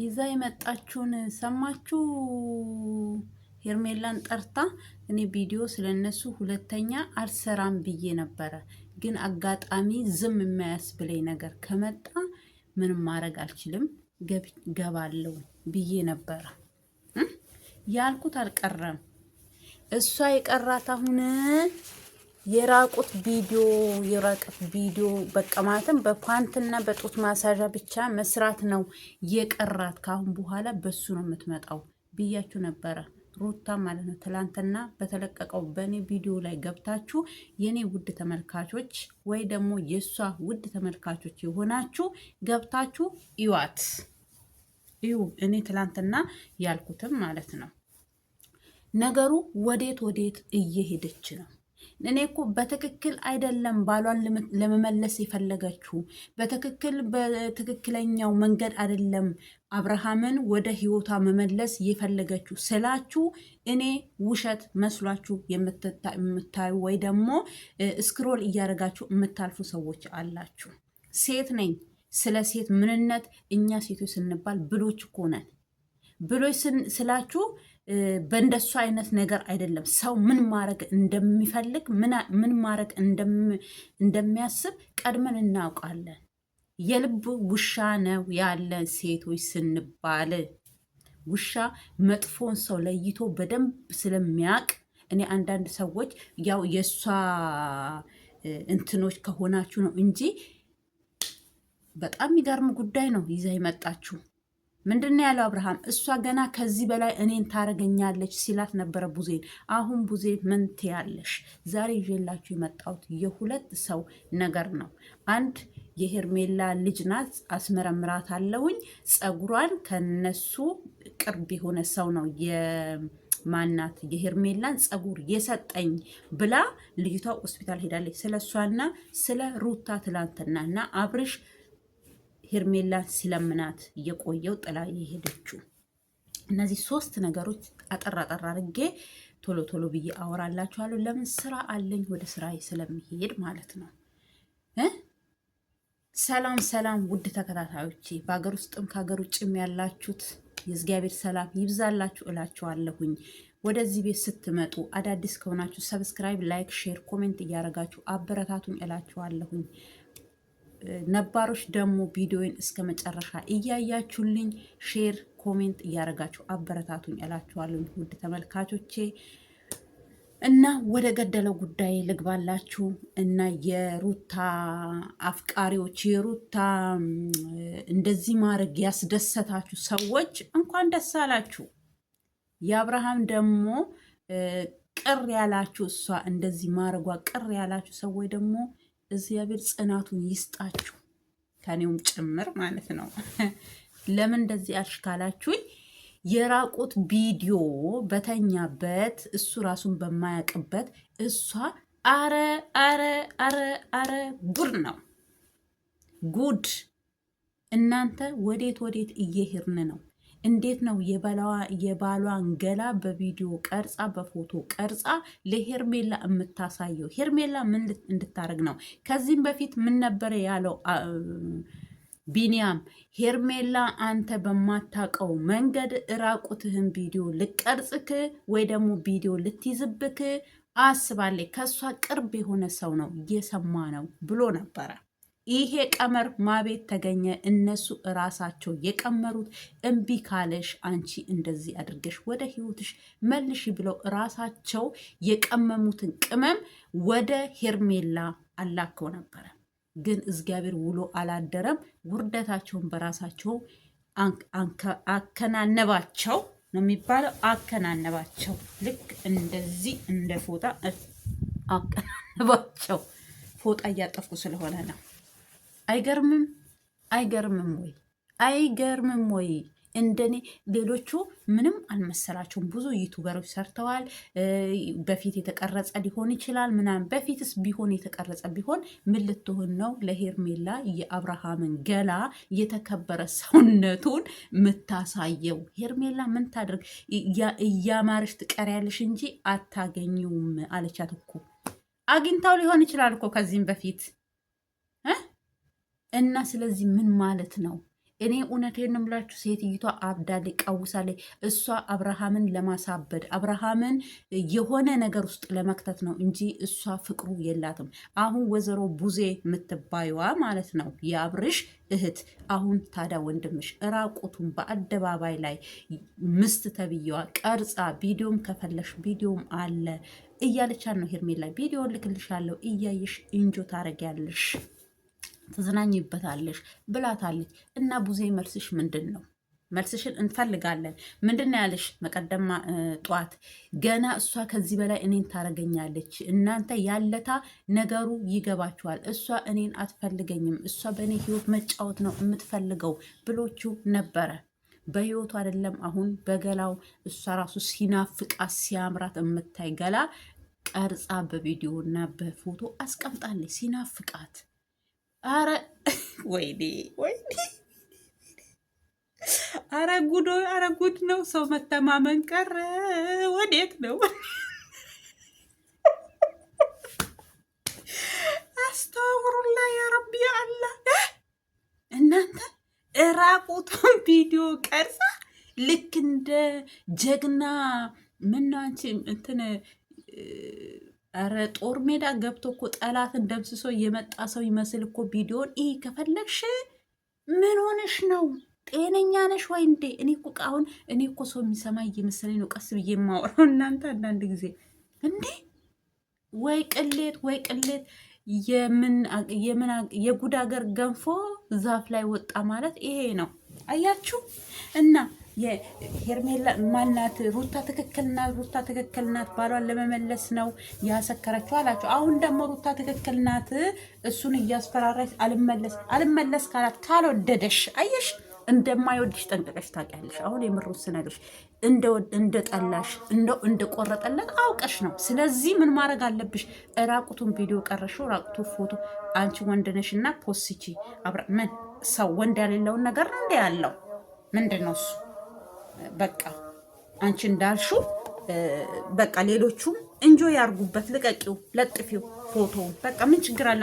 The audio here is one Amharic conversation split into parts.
ይዛ የመጣችውን ሰማችሁ? ሄርሜላን ጠርታ እኔ ቪዲዮ ስለነሱ ሁለተኛ አልሰራም ብዬ ነበረ። ግን አጋጣሚ ዝም የማያስብለኝ ነገር ከመጣ ምንም ማድረግ አልችልም፣ ገባለሁ ብዬ ነበረ። ያልኩት አልቀረም። እሷ የቀራት አሁን የራቁት ቪዲዮ በቃ ማለትም በፓንትና በጡት ማሳዣ ብቻ መስራት ነው የቀራት። ካሁን በኋላ በሱ ነው የምትመጣው ብያችሁ ነበረ። ሩታ ማለት ነው። ትላንትና በተለቀቀው በእኔ ቪዲዮ ላይ ገብታችሁ የኔ ውድ ተመልካቾች ወይ ደግሞ የእሷ ውድ ተመልካቾች የሆናችሁ ገብታችሁ ይዋት እዩ። እኔ ትላንትና ያልኩትም ማለት ነው። ነገሩ ወዴት እየሄደች ነው? እኔ እኮ በትክክል አይደለም ባሏን ለመመለስ የፈለገችው፣ በትክክለኛው መንገድ አይደለም አብርሃምን ወደ ህይወቷ መመለስ የፈለገችው ስላችሁ፣ እኔ ውሸት መስሏችሁ የምታዩ ወይ ደግሞ ስክሮል እያደረጋችሁ የምታልፉ ሰዎች አላችሁ። ሴት ነኝ። ስለ ሴት ምንነት እኛ ሴቶች ስንባል ብሎች እኮ ነን። ብሎች ስላችሁ በእንደሱ አይነት ነገር አይደለም። ሰው ምን ማድረግ እንደሚፈልግ ምን ማድረግ እንደሚያስብ ቀድመን እናውቃለን። የልብ ውሻ ነው ያለን ሴቶች ስንባል። ውሻ መጥፎን ሰው ለይቶ በደንብ ስለሚያውቅ እኔ አንዳንድ ሰዎች ያው የእሷ እንትኖች ከሆናችሁ ነው እንጂ በጣም የሚገርም ጉዳይ ነው ይዛ የመጣችሁ። ምንድነው ያለው አብርሃም? እሷ ገና ከዚህ በላይ እኔን ታረገኛለች ሲላት ነበረ ቡዜን። አሁን ቡዜን ምን ትያለሽ? ዛሬ ይዤላችሁ የመጣሁት የሁለት ሰው ነገር ነው። አንድ የሄርሜላ ልጅ ናት፣ አስመረምራት አለውኝ። ፀጉሯን ከነሱ ቅርብ የሆነ ሰው ነው ማናት የሄርሜላን ፀጉር የሰጠኝ ብላ ልጅቷ ሆስፒታል ሄዳለች። ስለ እሷና ስለ ሩታ ትላንትና እና አብርሽ ሄርሜላን ሲለምናት የቆየው ጥላ የሄደችው እነዚህ ሶስት ነገሮች አጠር አድርጌ ቶሎ ብዬ አወራላችኋለሁ። ለምን ስራ አለኝ፣ ወደ ስራዬ ስለሚሄድ ማለት ነው። ሰላም ውድ ተከታታዮቼ፣ በሀገር ውስጥም ከሀገር ውጭም ያላችሁት የእግዚአብሔር ሰላም ይብዛላችሁ እላችኋለሁኝ። ወደዚህ ቤት ስትመጡ አዳዲስ ከሆናችሁ ሰብስክራይብ፣ ላይክ፣ ሼር፣ ኮሜንት እያደረጋችሁ አበረታቱኝ እላችኋለሁኝ። ነባሮች ደግሞ ቪዲዮን እስከ መጨረሻ እያያችሁልኝ ሼር ኮሜንት እያደረጋችሁ አበረታቱኝ እላችኋለሁ ውድ ተመልካቾቼ። እና ወደ ገደለው ጉዳይ ልግባላችሁ እና የሩታ አፍቃሪዎች፣ የሩታ እንደዚህ ማድረግ ያስደሰታችሁ ሰዎች እንኳን ደስ አላችሁ። የአብርሃም ደግሞ ቅር ያላችሁ፣ እሷ እንደዚህ ማድረጓ ቅር ያላችሁ ሰዎች ደግሞ እግዚአብሔር ጽናቱን ይስጣችሁ፣ ከኔውም ጭምር ማለት ነው። ለምን እንደዚህ አልሽ ካላችሁኝ የራቁት ቪዲዮ በተኛበት እሱ ራሱን በማያውቅበት እሷ አረ ጉድ ነው ጉድ። እናንተ ወዴት እየሄድን ነው? እንዴት ነው የባሏን ገላ በቪዲዮ ቀርጻ በፎቶ ቀርጻ ለሄርሜላ የምታሳየው? ሄርሜላ ምን እንድታረግ ነው? ከዚህም በፊት ምን ነበረ ያለው ቢኒያም? ሄርሜላ አንተ በማታቀው መንገድ እራቁትህን ቪዲዮ ልቀርጽክ ወይ ደግሞ ቪዲዮ ልትይዝብክ አስባለች። ከእሷ ቅርብ የሆነ ሰው ነው እየሰማ ነው ብሎ ነበረ። ይሄ ቀመር ማቤት ተገኘ? እነሱ እራሳቸው የቀመሩት። እምቢ ካለሽ አንቺ እንደዚህ አድርገሽ ወደ ህይወትሽ መልሽ ብለው እራሳቸው የቀመሙትን ቅመም ወደ ሄርሜላ አላከው ነበረ። ግን እግዚአብሔር ውሎ አላደረም። ውርደታቸውን በራሳቸው አከናነባቸው ነው የሚባለው። አከናነባቸው። ልክ እንደዚህ እንደ ፎጣ አከናነባቸው። ፎጣ እያጠፍኩ ስለሆነ ነው። አይገርምም ወይ? እንደኔ ሌሎቹ ምንም አልመሰላቸውም። ብዙ ዩቱበሮች ሰርተዋል። በፊት የተቀረጸ ሊሆን ይችላል ምናምን። በፊትስ ቢሆን የተቀረጸ ቢሆን ምን ልትሆን ነው? ለሄርሜላ የአብርሃምን ገላ የተከበረ ሰውነቱን የምታሳየው ሄርሜላ ምን ታድርግ? እያማረች ትቀሪያለሽ እንጂ አታገኙም አለቻት እኮ። አግኝታው ሊሆን ይችላል እኮ ከዚህም በፊት እና ስለዚህ ምን ማለት ነው? እኔ እውነቴን ነው የምላችሁ፣ ሴትዮቷ አብዳለች፣ ቀውሳለች። እሷ አብርሃምን ለማሳበድ አብርሃምን የሆነ ነገር ውስጥ ለመክተት ነው እንጂ እሷ ፍቅሩ የላትም። አሁን ወይዘሮ ቡዜ የምትባይዋ ማለት ነው የአብርሽ እህት። አሁን ታዲያ ወንድምሽ እራቁቱን በአደባባይ ላይ ምስት ተብዬዋ ቀርጻ ቪዲዮም ከፈለሽ ቪዲዮም አለ እያለቻት ነው ሄርሜላ። ቪዲዮ ልክልሻለሁ እያየሽ እንጆ ታረጊያለሽ ትዝናኝበታለሽ ብላታለች። እና ቡዜ መልስሽ ምንድን ነው? መልስሽን እንፈልጋለን። ምንድን ነው ያለሽ? መቀደማ ጠዋት ገና እሷ ከዚህ በላይ እኔን ታረገኛለች፣ እናንተ ያለታ ነገሩ ይገባችኋል፣ እሷ እኔን አትፈልገኝም፣ እሷ በእኔ ህይወት መጫወት ነው የምትፈልገው ብሎቹ ነበረ። በህይወቱ አይደለም አሁን በገላው እሷ ራሱ ሲናፍቃት ሲያምራት የምታይ ገላ ቀርጻ በቪዲዮ እና በፎቶ አስቀምጣለች ሲናፍቃት። አረ ወይኔ ወይኔ! አረ ጉዶ! አረ ጉድ ነው! ሰው መተማመን ቀረ። ወዴት ነው? አስተውሩላ ያ ረቢ አላህ። እናንተ እራቁቱን ቪዲዮ ቀርጻ ልክ እንደ ጀግና ምነው አንቺ እንትን አረ ጦር ሜዳ ገብቶ እኮ ጠላትን ደምስሶ የመጣ ሰው ይመስል እኮ ቪዲዮን ይህ ከፈለግሽ ምን ሆነሽ ነው? ጤነኛ ነሽ ወይ እንዴ? እኔ እኮ አሁን እኔ እኮ ሰው የሚሰማ እየመሰለኝ ነው ቀስ ብዬ የማወራው። እናንተ አንዳንድ ጊዜ እንዴ ወይ ቅሌት ወይ ቅሌት! የጉድ ሀገር ገንፎ ዛፍ ላይ ወጣ ማለት ይሄ ነው። አያችሁ እና የሄርሜላ ማናት? ሩታ ትክክል ናት፣ ሩታ ትክክል ናት፣ ባሏን ለመመለስ ነው ያሰከረችው አላችሁ። አሁን ደግሞ ሩታ ትክክል ናት፣ እሱን እያስፈራራች አልመለስ ካላት ካልወደደሽ፣ አየሽ እንደማይወድሽ ጠንቅቀሽ ታውቂያለሽ። አሁን የምሩት ስነግርሽ እንደጠላሽ እንደቆረጠለት አውቀሽ ነው። ስለዚህ ምን ማድረግ አለብሽ? ራቁቱን ቪዲዮ ቀረሽው፣ ራቁቱ ፎቶ። አንቺ ወንድነሽ እና ፖስቺ ምን ሰው ወንድ ያሌለውን ነገር ነው እንደ ያለው ምንድን ነው እሱ? በቃ አንቺ እንዳልሽው በቃ ሌሎቹም እንጆ ያርጉበት። ልቀቂው፣ ለጥፊው ፎቶውን። በቃ ምን ችግር አለ?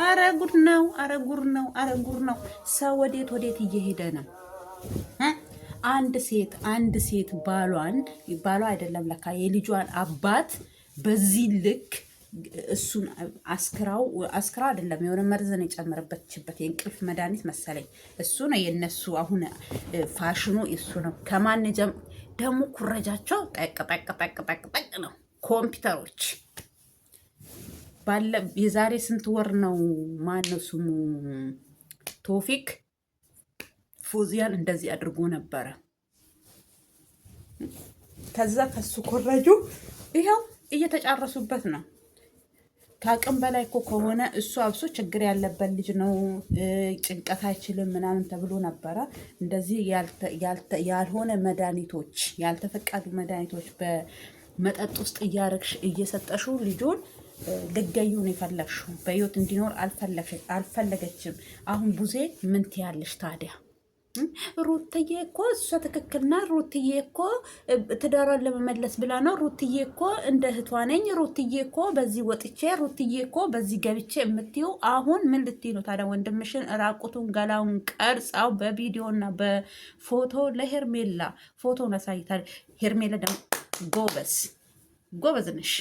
አረ ጉድ ነው! አረ ጉድ ነው! አረ ጉድ ነው! ሰው ወዴት እየሄደ ነው? አንድ ሴት ባሏ አይደለም ለካ የልጇን አባት በዚህ ልክ እሱን አስክራ አይደለም የሆነ መርዘን የጨመረበችበት የእንቅልፍ መድኃኒት መሰለኝ። እሱ ነው የነሱ አሁን ፋሽኑ እሱ ነው። ከማን ደግሞ ኩረጃቸው ጠቅ ነው። ኮምፒውተሮች የዛሬ ስንት ወር ነው ማነው ስሙ ቶፊክ ፎዚያን እንደዚህ አድርጎ ነበረ። ከዛ ከሱ ኮረጁ ይኸው እየተጫረሱበት ነው። ከአቅም በላይ እኮ ከሆነ እሱ አብሶ ችግር ያለበት ልጅ ነው፣ ጭንቀት አይችልም ምናምን ተብሎ ነበረ። እንደዚህ ያልሆነ መድኃኒቶች፣ ያልተፈቀዱ መድኃኒቶች በመጠጥ ውስጥ እያረግሽ እየሰጠሽው ልጁን ልገዩን የፈለግሽው በህይወት እንዲኖር አልፈለገችም። አሁን ቡዜ ምን ትያለሽ ታዲያ? ሩትዬ እኮ እሷ ትክክልና፣ ሩትዬ እኮ ትዳሯን ለመመለስ ብላ ነው፣ ሩትዬ እኮ እንደ እህቷ ነኝ፣ ሩትዬ እኮ በዚህ ወጥቼ፣ ሩትዬ እኮ በዚህ ገብቼ የምትይው አሁን ምን ልትይ ነው ታዲያ? ወንድምሽን ራቁቱን ገላውን ቀርጻው በቪዲዮና በፎቶ ለሄርሜላ ፎቶን አሳይታል። ሄርሜላ ደግሞ ጎበዝ ነሽ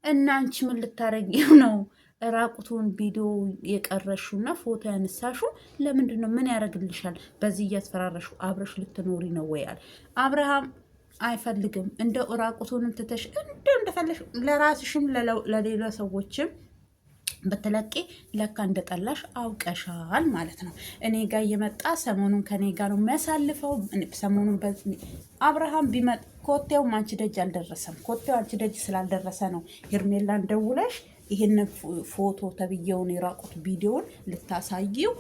እና አንቺ ምን ልታረጊው ነው? ራቁቱን ቪዲዮ የቀረሹና ፎቶ ያነሳሹ ለምንድን ነው? ምን ያደርግልሻል? በዚህ እያስፈራረሹ አብረሽ ልትኖሪ ነው ወያል? አብርሃም አይፈልግም። እንደ ራቁቱንም ትተሽ እንደፈለሽ ለራስሽም ለሌላ ሰዎችም በተለቂ ለካ እንደጠላሽ አውቀሻል ማለት ነው። እኔ ጋር እየመጣ ሰሞኑን ከኔ ጋር ነው የሚያሳልፈው። ሰሞኑን አብርሃም ቢመጥ ኮቴውም አንቺ ደጅ አልደረሰም። ኮቴው አንቺ ደጅ ስላልደረሰ ነው ሄርሜላን ደውለሽ ይህን ፎቶ ተብዬውን የራቁት ቪዲዮውን ልታሳየው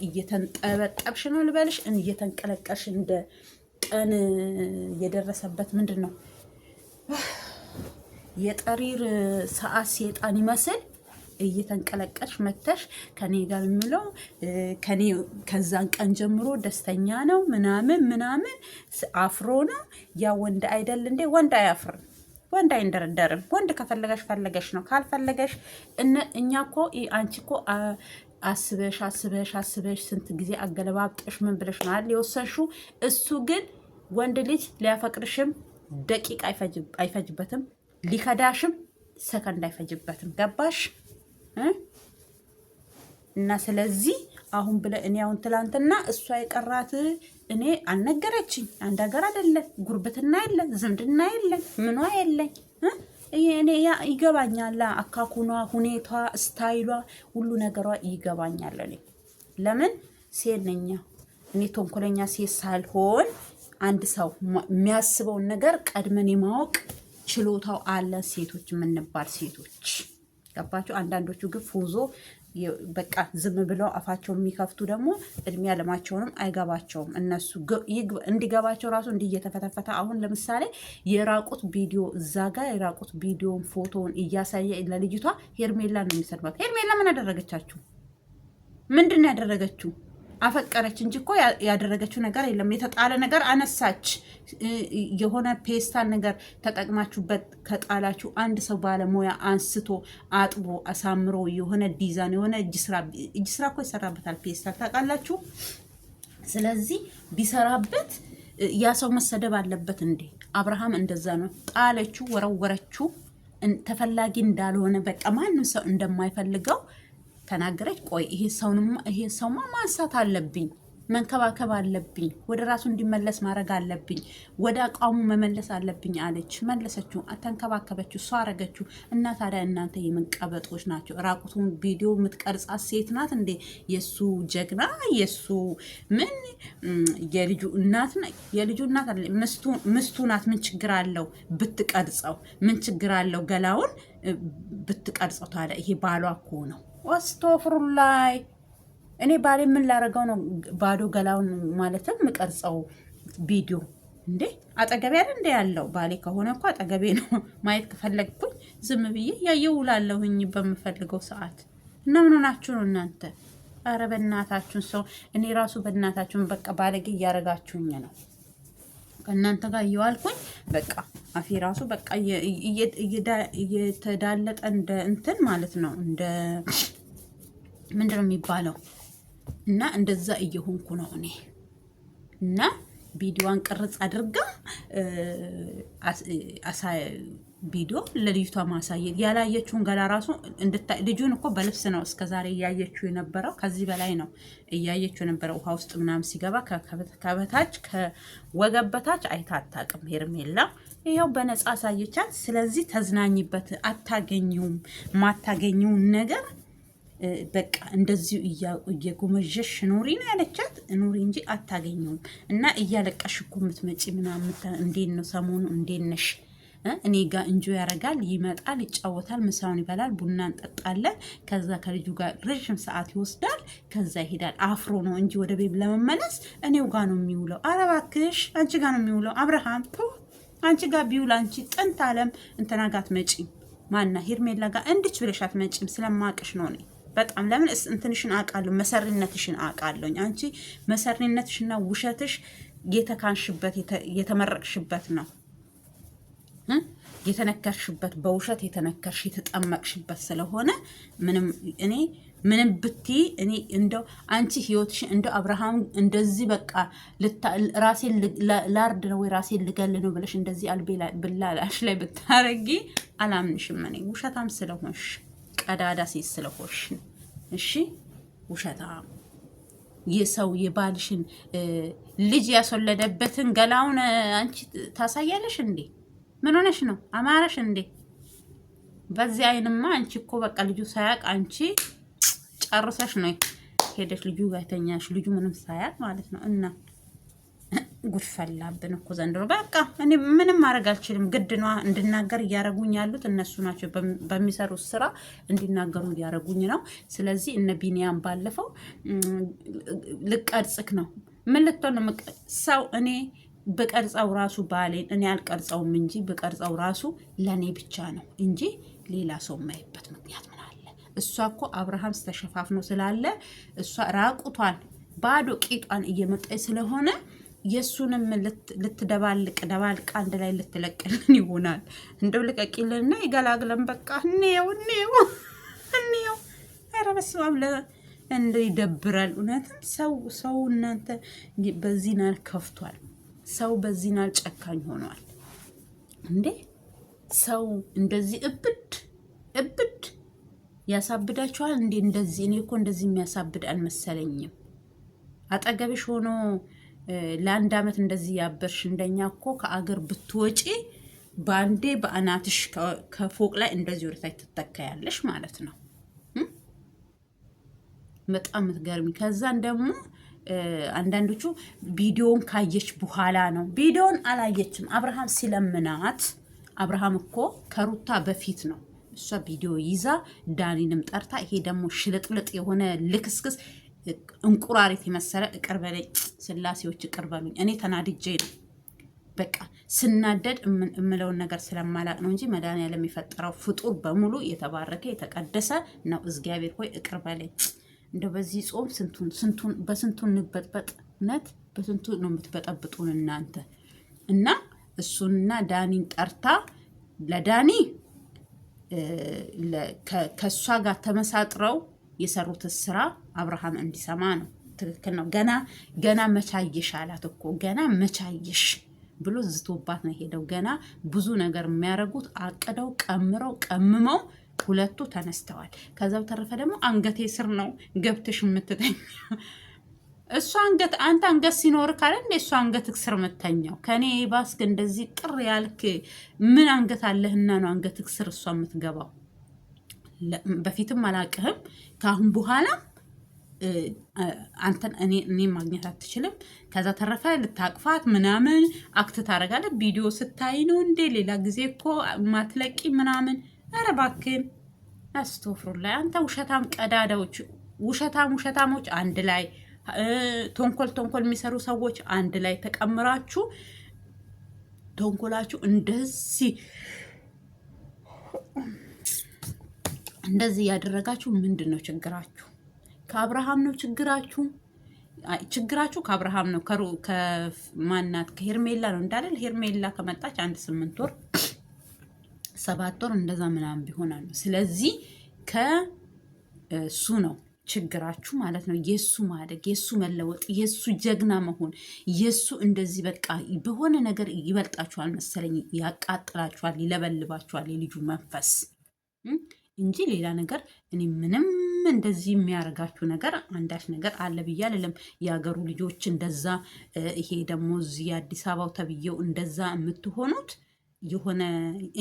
እየተንጠበጠብሽ ነው ልበልሽ፣ እየተንቀለቀልሽ እንደ ቀን የደረሰበት ምንድን ነው የጠሪር ሰዓት ሴጣን ይመስል እየተንቀለቀልሽ መተሽ ከኔ ጋር የሚለው ከዛን ቀን ጀምሮ ደስተኛ ነው ምናምን አፍሮ ነው። ያ ወንድ አይደል እንዴ? ወንድ አያፍርም። ወንድ አይንደረደርም። ወንድ ከፈለገሽ ፈለገሽ ነው፣ ካልፈለገሽ እኛ እኮ አንቺ እኮ አስበሽ ስንት ጊዜ አገለባብጠሽ ምን ብለሽ ነው አይደል የወሰንሽው። እሱ ግን ወንድ ልጅ ሊያፈቅርሽም ደቂቃ አይፈጅበትም፣ ሊከዳሽም ሰከንድ አይፈጅበትም። ገባሽ? እና ስለዚህ አሁን ብለ እኔ አሁን ትላንትና እሷ የቀራት እኔ አልነገረችኝ። አንድ ሀገር አይደለም፣ ጉርብትና የለን፣ ዝምድና የለን፣ ምኗ የለኝ። እኔ ይገባኛል፣ አካኩኗ፣ ሁኔቷ፣ ስታይሏ፣ ሁሉ ነገሯ ይገባኛል። እኔ ለምን ሴት ነኝ እኔ ተንኮለኛ ሴት ሳልሆን አንድ ሰው የሚያስበውን ነገር ቀድመን የማወቅ ችሎታው አለ ሴቶች የምንባል ሴቶች። ገባችሁ? አንዳንዶቹ ግን ፉዞ በቃ ዝም ብለው አፋቸውን የሚከፍቱ ደግሞ እድሜ ያለማቸውንም አይገባቸውም። እነሱ እንዲገባቸው ራሱ እየተፈተፈተ አሁን ለምሳሌ የራቁት ቪዲዮ እዛ ጋር የራቁት ቪዲዮን ፎቶውን እያሳየ ለልጅቷ ሄርሜላ ነው የሚሰድባት። ሄርሜላ ምን አደረገቻችሁ? ምንድን ነው ያደረገችው? አፈቀረች እንጂ እኮ ያደረገችው ነገር የለም። የተጣለ ነገር አነሳች። የሆነ ፔስታል ነገር ተጠቅማችሁበት ከጣላችሁ አንድ ሰው ባለሙያ አንስቶ አጥቦ አሳምሮ የሆነ ዲዛይን የሆነ እጅ ስራ እኮ ይሰራበታል ፔስታል ታውቃላችሁ። ስለዚህ ቢሰራበት ያ ሰው መሰደብ አለበት እንዴ? አብርሃም እንደዛ ነው። ጣለችው፣ ወረወረችው። ተፈላጊ እንዳልሆነ በቃ ማንም ሰው እንደማይፈልገው ተናገረች። ቆይ ይሄ ሰውማ ማንሳት አለብኝ፣ መንከባከብ አለብኝ፣ ወደ ራሱ እንዲመለስ ማድረግ አለብኝ፣ ወደ አቋሙ መመለስ አለብኝ አለች። መለሰችው፣ ተንከባከበችው፣ እሷ አረገችው። እና ታዲያ እናንተ የምንቀበጦች ናቸው። ራቁቱን ቪዲዮ የምትቀርጻት ሴት ናት እንዴ? የሱ ጀግና የሱ ምን የልጁ እናት ምስቱ ናት። ምን ችግር አለው ብትቀርጸው? ምን ችግር አለው ገላውን ብትቀርጸው? ታዲያ ይሄ ባሏ እኮ ነው። ወስቶፍሩላይ እኔ ባሌ ምን ላረገው ነው ባዶ ገላውን ማለትም ምቀርጸው ቪዲዮ እንዴ? አጠገቤ አይደል እንደ ያለው ባሌ ከሆነ እኮ አጠገቤ ነው። ማየት ከፈለግኩኝ ዝም ብዬ ያየው ውላለሁኝ በምፈልገው ሰዓት። እና ምን ሆናችሁ ነው እናንተ? ኧረ በእናታችሁን ሰው እኔ ራሱ በእናታችሁን በቃ ባለጌ እያረጋችሁኝ ነው። ከእናንተ ጋር እየዋልኩኝ በቃ አፌ ራሱ በቃ እየተዳለጠ እንደ እንትን ማለት ነው እንደ ምንድን ነው የሚባለው? እና እንደዛ እየሆንኩ ነው እኔ። እና ቪዲዮዋን ቅርጽ አድርጋ ቪዲዮ ለልጅቷ ማሳየት ያላየችውን ገላ ራሱ ልጁን እኮ በልብስ ነው እስከዛሬ እያየችው የነበረው። ከዚህ በላይ ነው እያየችው የነበረው። ውሃ ውስጥ ምናምን ሲገባ ከበታች ከወገብ በታች አይታ አታውቅም ሄርሜላ። ይኸው በነፃ አሳየቻት። ስለዚህ ተዝናኝበት። አታገኙም ማታገኙውን ነገር በቃ እንደዚሁ እየጎመዠሽ ኑሪ ነው ያለቻት። ኑሪ እንጂ አታገኙም። እና እያለቀሽ እኮ የምትመጪ ምናምን እንዴት ነው ሰሞኑ? እንዴት ነሽ? እኔ ጋር እንጆ ያደርጋል፣ ይመጣል፣ ይጫወታል፣ ምሳውን ይበላል፣ ቡና እንጠጣለን። ከዛ ከልጁ ጋር ረዥም ሰዓት ይወስዳል። ከዛ ይሄዳል። አፍሮ ነው እንጂ ወደ ቤት ለመመለስ እኔው ጋር ነው የሚውለው። ኧረ እባክሽ አንቺ ጋር ነው የሚውለው አብርሃም። አንቺ ጋር ቢውል አንቺ ጥንት አለም እንትና ጋር አትመጪም። ማና ሄርሜላ ጋር እንድች ብለሽ አትመጪም። ስለማቅሽ ነው እኔ በጣም ለምን እንትንሽን አውቃለሁ፣ መሰሪነትሽን አውቃለሁኝ። አንቺ መሰሪነትሽና ውሸትሽ የተካንሽበት የተመረቅሽበት ነው። የተነከርሽበት በውሸት የተነከርሽ የተጠመቅሽበት ስለሆነ ምንም ብትይ እኔ እንደው አንቺ ህይወትሽ እንደው አብርሃም እንደዚህ በቃ ራሴን ላርድ ነው ወይ ራሴን ልገል ነው ብለሽ እንደዚህ ብላላሽ ላይ ብታረጊ አላምንሽም። እኔ ውሸታም ስለሆንሽ ቀዳዳ ሴት ስለሆንሽ እሺ፣ ውሸታም የሰው የባልሽን ልጅ ያስወለደበትን ገላውን አንቺ ታሳያለሽ እንዴ? ምን ሆነሽ ነው? አማረሽ እንዴ? በዚህ አይንማ አንቺ እኮ በቃ ልጁ ሳያቅ አንቺ ጨርሰሽ ነው ሄደሽ ልጁ ጋር ተኛሽ። ልጁ ምንም ሳያቅ ማለት ነው። እና ጉድ ፈላብን እኮ ዘንድሮ። በቃ እኔ ምንም ማድረግ አልችልም። ግድ ነው እንድናገር እያረጉኝ ያሉት እነሱ ናቸው። በሚሰሩት ስራ እንዲናገሩ እያረጉኝ ነው። ስለዚህ እነ ቢኒያም ባለፈው ልቀርጽክ ነው ምን ልትሆን ነው ሰው እኔ በቀርጻው ራሱ ባሌን እኔ አልቀርጸውም እንጂ በቀርጻው ራሱ ለኔ ብቻ ነው እንጂ ሌላ ሰው የማይበት ምክንያት ምን አለ? እሷ እኮ አብርሃም ተሸፋፍኖ ስላለ እሷ ራቁቷን ባዶ ቂጧን እየመጣች ስለሆነ የሱንም ልትደባልቅ አንድ ላይ ልትለቅልን ይሆናል። እንደው ልቀቂልንና ይገላግለን በቃ። እኔው ኧረ በስመ አብ እንደ ይደብራል እውነትም። ሰው እናንተ በዚህ ናል ከፍቷል። ሰው በዚህ ናል ጨካኝ ሆኗል እንዴ! ሰው እንደዚህ እብድ ያሳብዳችኋል እንዴ? እንደዚህ እኔ እኮ እንደዚህ የሚያሳብድ አልመሰለኝም። አጠገብሽ ሆኖ ለአንድ አመት እንደዚህ ያበርሽ እንደኛ እኮ ከአገር ብትወጪ ባንዴ በአናትሽ ከፎቅ ላይ እንደዚህ ወደታች ትተካያለሽ ማለት ነው። በጣም የምትገርሚ። ከዛን ደግሞ አንዳንዶቹ ቪዲዮን ካየች በኋላ ነው። ቪዲዮን አላየችም። አብርሃም ሲለምናት፣ አብርሃም እኮ ከሩታ በፊት ነው እሷ ቪዲዮ ይዛ ዳኒንም ጠርታ፣ ይሄ ደግሞ ሽልጥልጥ የሆነ ልክስክስ እንቁራሪት የመሰለ እቅር በለኝ፣ ስላሴዎች እቅር በሉኝ። እኔ ተናድጄ ነው በቃ ስናደድ እምለውን ነገር ስለማላቅ ነው እንጂ መድኃኒዓለም የፈጠረው ፍጡር በሙሉ የተባረከ የተቀደሰ ነው። እግዚአብሔር ሆይ እቅር በለኝ። እንደው በዚህ ጾም በስንቱ እንበጥበጥ። እውነት በስንቱ ነው የምትበጠብጡን እናንተ። እና እሱንና ዳኒን ጠርታ ለዳኒ ከእሷ ጋር ተመሳጥረው የሰሩት ስራ አብርሃም እንዲሰማ ነው። ትክክል ነው። ገና መቻየሽ አላት እኮ ገና መቻየሽ ብሎ ዝቶባት ነው ሄደው። ገና ብዙ ነገር የሚያደርጉት አቅደው ቀምመው ሁለቱ ተነስተዋል። ከዛ በተረፈ ደግሞ አንገቴ ስር ነው ገብተሽ የምትተኛ እሷ አንተ አንገት ሲኖር ካለ እንደ እሷ አንገት ስር የምትተኛው ከኔ ባስክ እንደዚህ ቅር ያልክ ምን አንገት አለህና ነው አንገት ስር እሷ የምትገባው? በፊትም አላቅህም። ከአሁን በኋላ አንተን እኔ ማግኘት አትችልም። ከዛ ተረፈ ልታቅፋት ምናምን አክት ታደርጋለህ። ቪዲዮ ስታይ ነው እንዴ? ሌላ ጊዜ እኮ ማትለቂ ምናምን። ኧረ እባክህን አስተፍሩላይ። አንተ ውሸታም ቀዳዳዎች፣ ውሸታሞች አንድ ላይ ተንኮል የሚሰሩ ሰዎች አንድ ላይ ተቀምራችሁ ተንኮላችሁ እንደዚህ ያደረጋችሁ ምንድን ነው ችግራችሁ? ከአብርሃም ነው ችግራችሁ? ከአብርሃም ነው። ከማናት ከሄርሜላ ነው እንዳለን። ሄርሜላ ከመጣች 8 ወር 7 ወር እንደዛ ምናምን ቢሆናል ነው። ስለዚህ ከሱ ነው ችግራችሁ ማለት ነው። የሱ ማደግ፣ የሱ መለወጥ፣ የሱ ጀግና መሆን፣ የሱ እንደዚህ በቃ በሆነ ነገር ይበልጣችኋል መሰለኝ። ያቃጥላችኋል፣ ይለበልባችኋል የልጁ መንፈስ እንጂ ሌላ ነገር እኔ ምንም እንደዚህ የሚያደርጋችሁ ነገር አንዳች ነገር አለ ብዬ አልልም። የሀገሩ ልጆች እንደዛ፣ ይሄ ደግሞ እዚህ የአዲስ አበባው ተብዬው እንደዛ የምትሆኑት የሆነ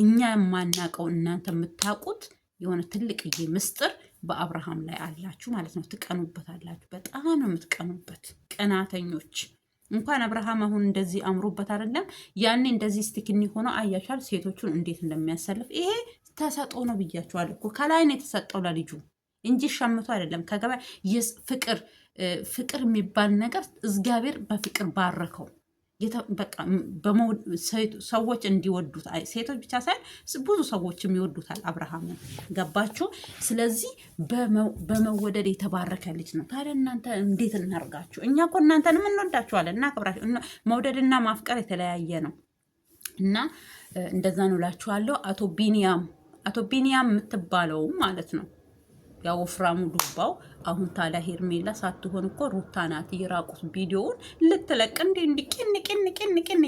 እኛ የማናውቀው እናንተ የምታውቁት የሆነ ትልቅዬ ምስጢር በአብርሃም ላይ አላችሁ ማለት ነው። ትቀኑበት አላችሁ። በጣም ነው የምትቀኑበት ቀናተኞች። እንኳን አብርሃም አሁን እንደዚህ አምሮበት አይደለም ያኔ እንደዚህ ስቲክኒ ሆኖ አያችኋል ሴቶቹን እንዴት እንደሚያሰልፍ። ይሄ ተሰጦ ነው ብያችኋል እኮ ከላይ ነው የተሰጠው ለልጁ እንጂ ሸምቶ አይደለም። ከገበያ ፍቅር የሚባል ነገር እግዚአብሔር በፍቅር ባረከው። በቃ ሰዎች እንዲወዱት ሴቶች ብቻ ሳይሆን ብዙ ሰዎችም ይወዱታል አብርሃምን። ገባችሁ? ስለዚህ በመወደድ የተባረከ ልጅ ነው። ታዲያ እናንተ እንዴት እናርጋችሁ? እኛ እኮ እናንተንም እንወዳችኋለን፣ እናከብራችሁ። መውደድና ማፍቀር የተለያየ ነው እና እንደዛ ነው እላችኋለሁ። አቶ ቢኒያም የምትባለው ማለት ነው ያው ወፍራሙ ዱባው። አሁን ታዲያ ሄርሜላ ሳትሆን እኮ ሩታ ናት የራቁት ቪዲዮውን ልትለቅ እንዲህ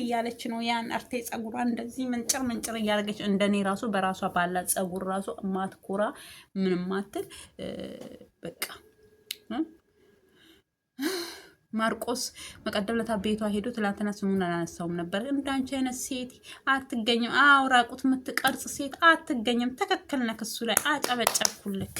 እያለች ነው። ያን አርቴ ጸጉሯን እንደዚህ መንጭር እያደረገች እንደኔ ራሱ በራሷ ባላት ጸጉር ራሱ ማትኮራ ምንም ማትል በቃ ማርቆስ መቀደም ለታ ቤቷ ሄዶ ትላንትና ስሙን አላነሳውም ነበር። እንዳንቺ አይነት ሴት አትገኝም። አዎ ራቁት የምትቀርጽ ሴት አትገኝም። ትክክል ነህ። እሱ ላይ አጨበጨብኩልክ።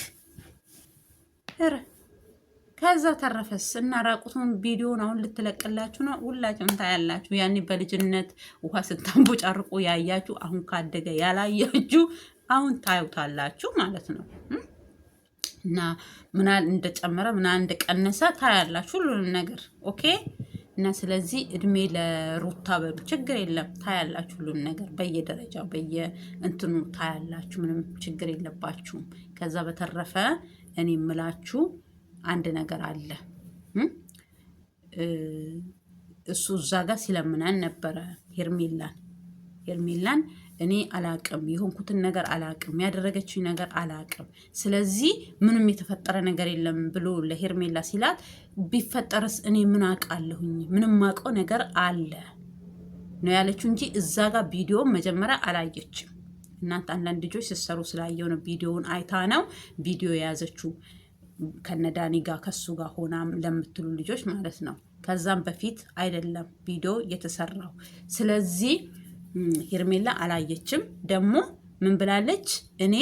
ከዛ ተረፈስ እና ራቁቱን ቪዲዮን አሁን ልትለቅላችሁ ነው። ሁላችሁም ታያላችሁ። ያኔ በልጅነት ውሃ ስታንቦ ጨርቆ ያያችሁ፣ አሁን ካደገ ያላያችሁ አሁን ታዩታላችሁ ማለት ነው። እና ምናል እንደጨመረ ምናል እንደቀነሰ ታያላችሁ ሁሉንም ነገር ኦኬ። እና ስለዚህ እድሜ ለሩታ በሉ፣ ችግር የለም ታያላችሁ ሁሉን ነገር በየደረጃው በየእንትኑ ታያላችሁ። ምንም ችግር የለባችሁም። ከዛ በተረፈ እኔ የምላችሁ አንድ ነገር አለ። እሱ እዛ ጋር ሲለምናን ነበረ ሄርሜላን እኔ አላቅም፣ የሆንኩትን ነገር አላቅም፣ ያደረገችኝ ነገር አላቅም። ስለዚህ ምንም የተፈጠረ ነገር የለም ብሎ ለሄርሜላ ሲላት ቢፈጠርስ እኔ ምን አውቃለሁኝ? ምንም ማውቀው ነገር አለ ነው ያለችው እንጂ እዛ ጋር ቪዲዮ መጀመሪያ አላየችም። እናንተ አንዳንድ ልጆች ስትሰሩ ስላየው ነው ቪዲዮውን አይታ ነው ቪዲዮ የያዘችው ከነዳኒ ጋር ከሱ ጋር ሆና ለምትሉ ልጆች ማለት ነው። ከዛም በፊት አይደለም ቪዲዮ የተሰራው። ስለዚህ ሄርሜላ አላየችም። ደግሞ ምን ብላለች? እኔ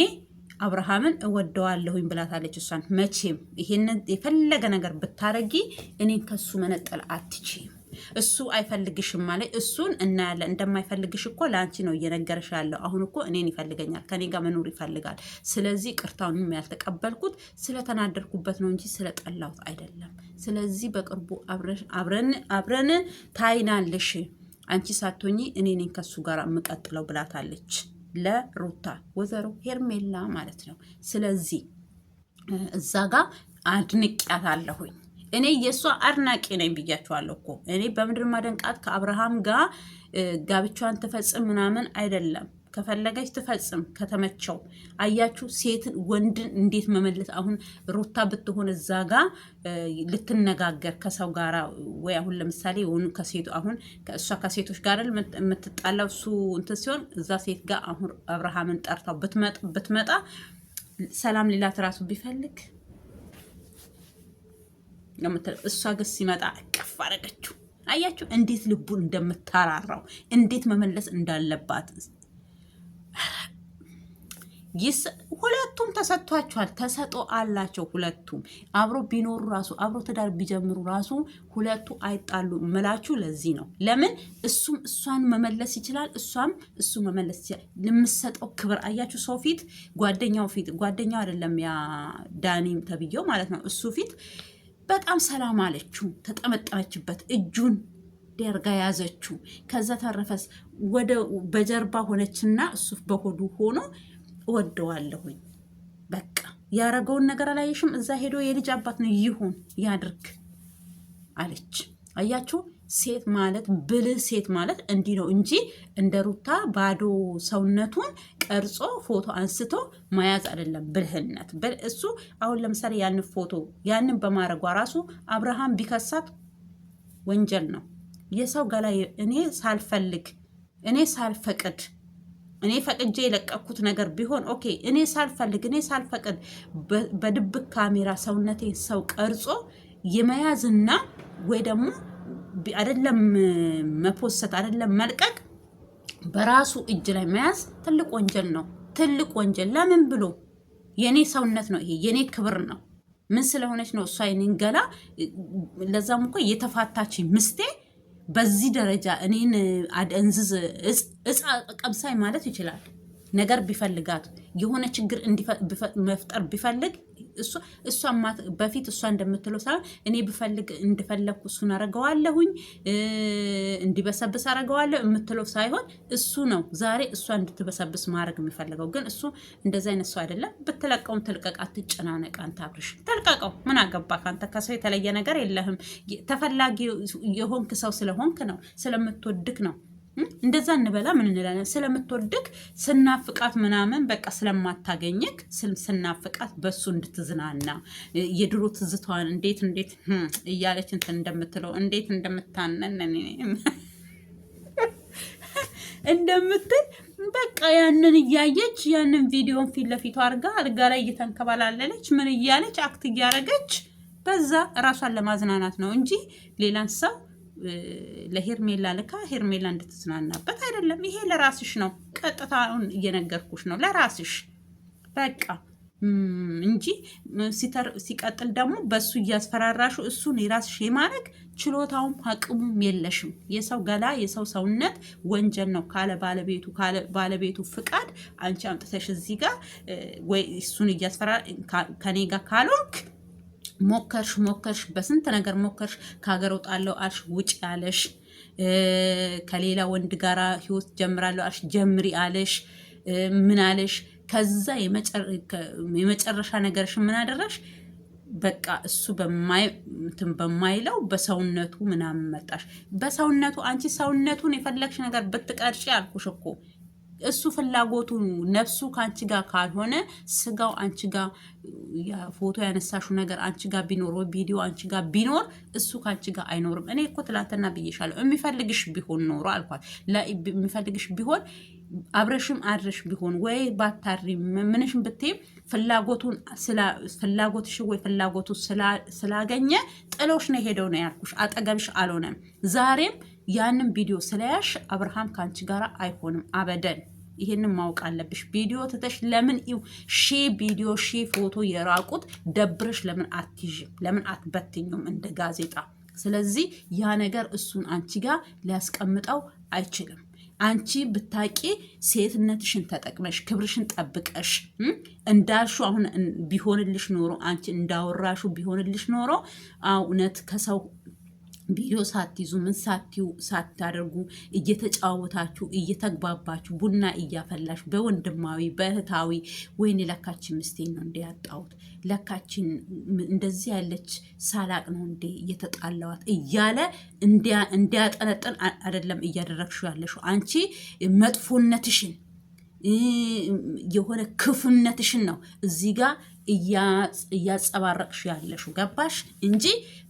አብርሃምን እወደዋለሁኝ ብላታለች። እሷን መቼም ይሄንን የፈለገ ነገር ብታረጊ እኔን ከሱ መነጠል አትችይም። እሱ አይፈልግሽም ማለት እሱን እናያለን። እንደማይፈልግሽ እኮ ለአንቺ ነው እየነገረሽ ያለው። አሁን እኮ እኔን ይፈልገኛል፣ ከኔ ጋር መኖር ይፈልጋል። ስለዚህ ቅርታውንም ያልተቀበልኩት ስለተናደርኩበት ነው እንጂ ስለጠላሁት አይደለም። ስለዚህ በቅርቡ አብረን ታይናለሽ፣ አንቺ ሳትሆኚ እኔ ነኝ ከሱ ጋር የምቀጥለው ብላታለች ለሩታ ወይዘሮ ሄርሜላ ማለት ነው። ስለዚህ እዛ ጋር አድንቅያታለሁኝ። እኔ የእሷ አድናቂ ነኝ ብያችኋለሁ እኮ። እኔ በምድር ማደንቃት ከአብርሃም ጋር ጋብቻዋን ትፈጽም ምናምን አይደለም። ከፈለገች ትፈጽም ከተመቸው። አያችሁ ሴትን ወንድን እንዴት መመለስ። አሁን ሩታ ብትሆን እዛ ጋ ልትነጋገር ከሰው ጋራ ወይ አሁን ለምሳሌ የሆኑ ከሴቱ አሁን እሷ ከሴቶች ጋር የምትጣላው እሱ እንትን ሲሆን እዛ ሴት ጋር አሁን አብርሃምን ጠርታው ብትመጣ ሰላም ሌላት ራሱ ቢፈልግ እሷ ግን ሲመጣ እቅፍ አደረገችው። አያችሁ እንዴት ልቡን እንደምታራራው እንዴት መመለስ እንዳለባት። ሁለቱም ተሰጥቷቸዋል፣ ተሰጦ አላቸው። ሁለቱም አብሮ ቢኖሩ ራሱ አብሮ ትዳር ቢጀምሩ ራሱ ሁለቱ አይጣሉ ምላችሁ ለዚህ ነው። ለምን እሱም እሷን መመለስ ይችላል፣ እሷም እሱ መመለስ ይችላል። ለምሰጠው ክብር አያችሁ። ሰው ፊት ጓደኛው አይደለም ያ ዳኒም ተብዬው ማለት ነው። እሱ ፊት በጣም ሰላም አለችው፣ ተጠመጠመችበት፣ እጁን ደርጋ ያዘችው። ከዛ ተረፈስ ወደ በጀርባ ሆነችና እሱ በሆዱ ሆኖ እወደዋለሁኝ በቃ ያረገውን ነገር አላየሽም? እዛ ሄዶ የልጅ አባት ነው ይሁን ያድርግ አለች። አያችሁ ሴት ማለት ብልህ ሴት ማለት እንዲህ ነው እንጂ እንደ ሩታ ባዶ ሰውነቱን ቀርጾ ፎቶ አንስቶ መያዝ አይደለም ብልህነት። እሱ አሁን ለምሳሌ ያንን ፎቶ ያንን በማድረጓ ራሱ አብርሃም ቢከሳት ወንጀል ነው። የሰው ገላ እኔ ሳልፈልግ እኔ ሳልፈቅድ እኔ ፈቅጄ የለቀኩት ነገር ቢሆን ኦኬ። እኔ ሳልፈልግ እኔ ሳልፈቅድ በድብቅ ካሜራ ሰውነቴን ሰው ቀርጾ የመያዝና ወይ ደግሞ አይደለም መፖሰት አይደለም መልቀቅ በራሱ እጅ ላይ መያዝ ትልቅ ወንጀል ነው። ትልቅ ወንጀል። ለምን ብሎ የኔ ሰውነት ነው ይሄ የኔ ክብር ነው። ምን ስለሆነች ነው እሷ የኔን ገላ ለዛም እኮ የተፋታች ምስቴ በዚህ ደረጃ እኔን አደንዝዝ እጻ ቀምሳይ ማለት ይችላል። ነገር ቢፈልጋት የሆነ ችግር መፍጠር ቢፈልግ እሷ በፊት እሷ እንደምትለው ሳይሆን እኔ ብፈልግ እንደፈለግኩ እሱን አረገዋለሁኝ እንዲበሰብስ አረገዋለሁ የምትለው ሳይሆን እሱ ነው ዛሬ እሷ እንድትበሰብስ ማድረግ የሚፈልገው። ግን እሱ እንደዚ አይነት ሰው አይደለም። ብትለቀውም ትልቀቅ፣ አትጨናነቅ። አንተ አብርሽ ተልቀቀው። ምን አገባ? ካንተ ከሰው የተለየ ነገር የለህም። ተፈላጊ የሆንክ ሰው ስለሆንክ ነው፣ ስለምትወድክ ነው። እንደዛ እንበላ ምን እንላለን? ስለምትወድክ ስናፍቃት ምናምን በቃ ስለማታገኘክ ስናፍቃት በሱ እንድትዝናና የድሮ ትዝቷን እንዴት እያለች እንትን እንደምትለው እንዴት እንደምታነን እንደምትል በቃ ያንን እያየች ያንን ቪዲዮን ፊት ለፊቱ አድርጋ አልጋ ላይ እየተንከባላለች ምን እያለች አክት እያደረገች በዛ ራሷን ለማዝናናት ነው እንጂ ሌላን ሰው ለሄርሜላ ልካ ሄርሜላ እንድትዝናናበት አይደለም። ይሄ ለራስሽ ነው። ቀጥታውን እየነገርኩሽ ነው ለራስሽ በቃ እንጂ ሲቀጥል ደግሞ በሱ እያስፈራራሹ እሱን የራስሽ የማድረግ ችሎታውም አቅሙም የለሽም። የሰው ገላ የሰው ሰውነት ወንጀል ነው። ካለ ባለቤቱ ፍቃድ አንቺ አምጥተሽ እዚህ ጋር ወይ እሱን እያስፈራራ ከኔ ጋር ካልሆንክ ሞከርሽ በስንት ነገር ሞከርሽ። ከሀገር ወጣለሁ አልሽ፣ ውጭ አለሽ። ከሌላ ወንድ ጋራ ህይወት ጀምራለሁ አልሽ፣ ጀምሪ አለሽ። ምን አለሽ? ከዛ የመጨረሻ ነገርሽ ምን አደረሽ? በቃ እሱ በማይለው በሰውነቱ ምናምን መጣሽ። በሰውነቱ አንቺ ሰውነቱን የፈለግሽ ነገር ብትቀርጪ አልኩሽ እኮ እሱ ፍላጎቱ ነፍሱ ካንቺ ጋር ካልሆነ ስጋው አንቺ ጋር ፎቶ ያነሳሽው ነገር አንቺ ጋር ቢኖር ወይ ቪዲዮ አንቺ ጋር ቢኖር እሱ ካንቺ ጋር አይኖርም። እኔ እኮ ትላንትና ብዬሻለሁ። የሚፈልግሽ ቢሆን ኖሮ አልኳት። የሚፈልግሽ ቢሆን አብረሽም አድረሽ ቢሆን ወይ ባታሪ ምንሽም ብትይ ፍላጎትሽ ወይ ፍላጎቱ ስላገኘ ጥሎሽ ነው ሄደው ነው ያልኩሽ። አጠገብሽ አልሆነም። ዛሬም ያንን ቪዲዮ ስለያሽ አብርሃም ካንቺ ጋር አይሆንም አበደን። ይሄንን ማወቅ አለብሽ። ቪዲዮ ትተሽ ለምን ቪዲዮ ፎቶ የራቁት ደብረሽ ለምን አትይዥም? ለምን አትበትኙም እንደ ጋዜጣ? ስለዚህ ያ ነገር እሱን አንቺ ጋር ሊያስቀምጠው አይችልም። አንቺ ብታቂ ሴትነትሽን ተጠቅመሽ ክብርሽን ጠብቀሽ እንዳልሹ አሁን ቢሆንልሽ ኖሮ አንቺ እንዳወራሹ ቢሆንልሽ ኖሮ እውነት ከሰው ቪዲዮ ሳትይዙ ምን ሳታደርጉ እየተጫወታችሁ እየተግባባችሁ ቡና እያፈላሽ በወንድማዊ በእህታዊ ወይኔ ለካችን ምስቴን ነው እንደ ያጣሁት ለካችን እንደዚህ ያለች ሳላቅ ነው እንደ እየተጣላዋት እያለ እንዲያጠነጥን አይደለም እያደረግሽው ያለሽው። አንቺ መጥፎነትሽን የሆነ ክፉነትሽን ነው እዚህ ጋር እያጸባረቅሽ ያለሽው። ገባሽ? እንጂ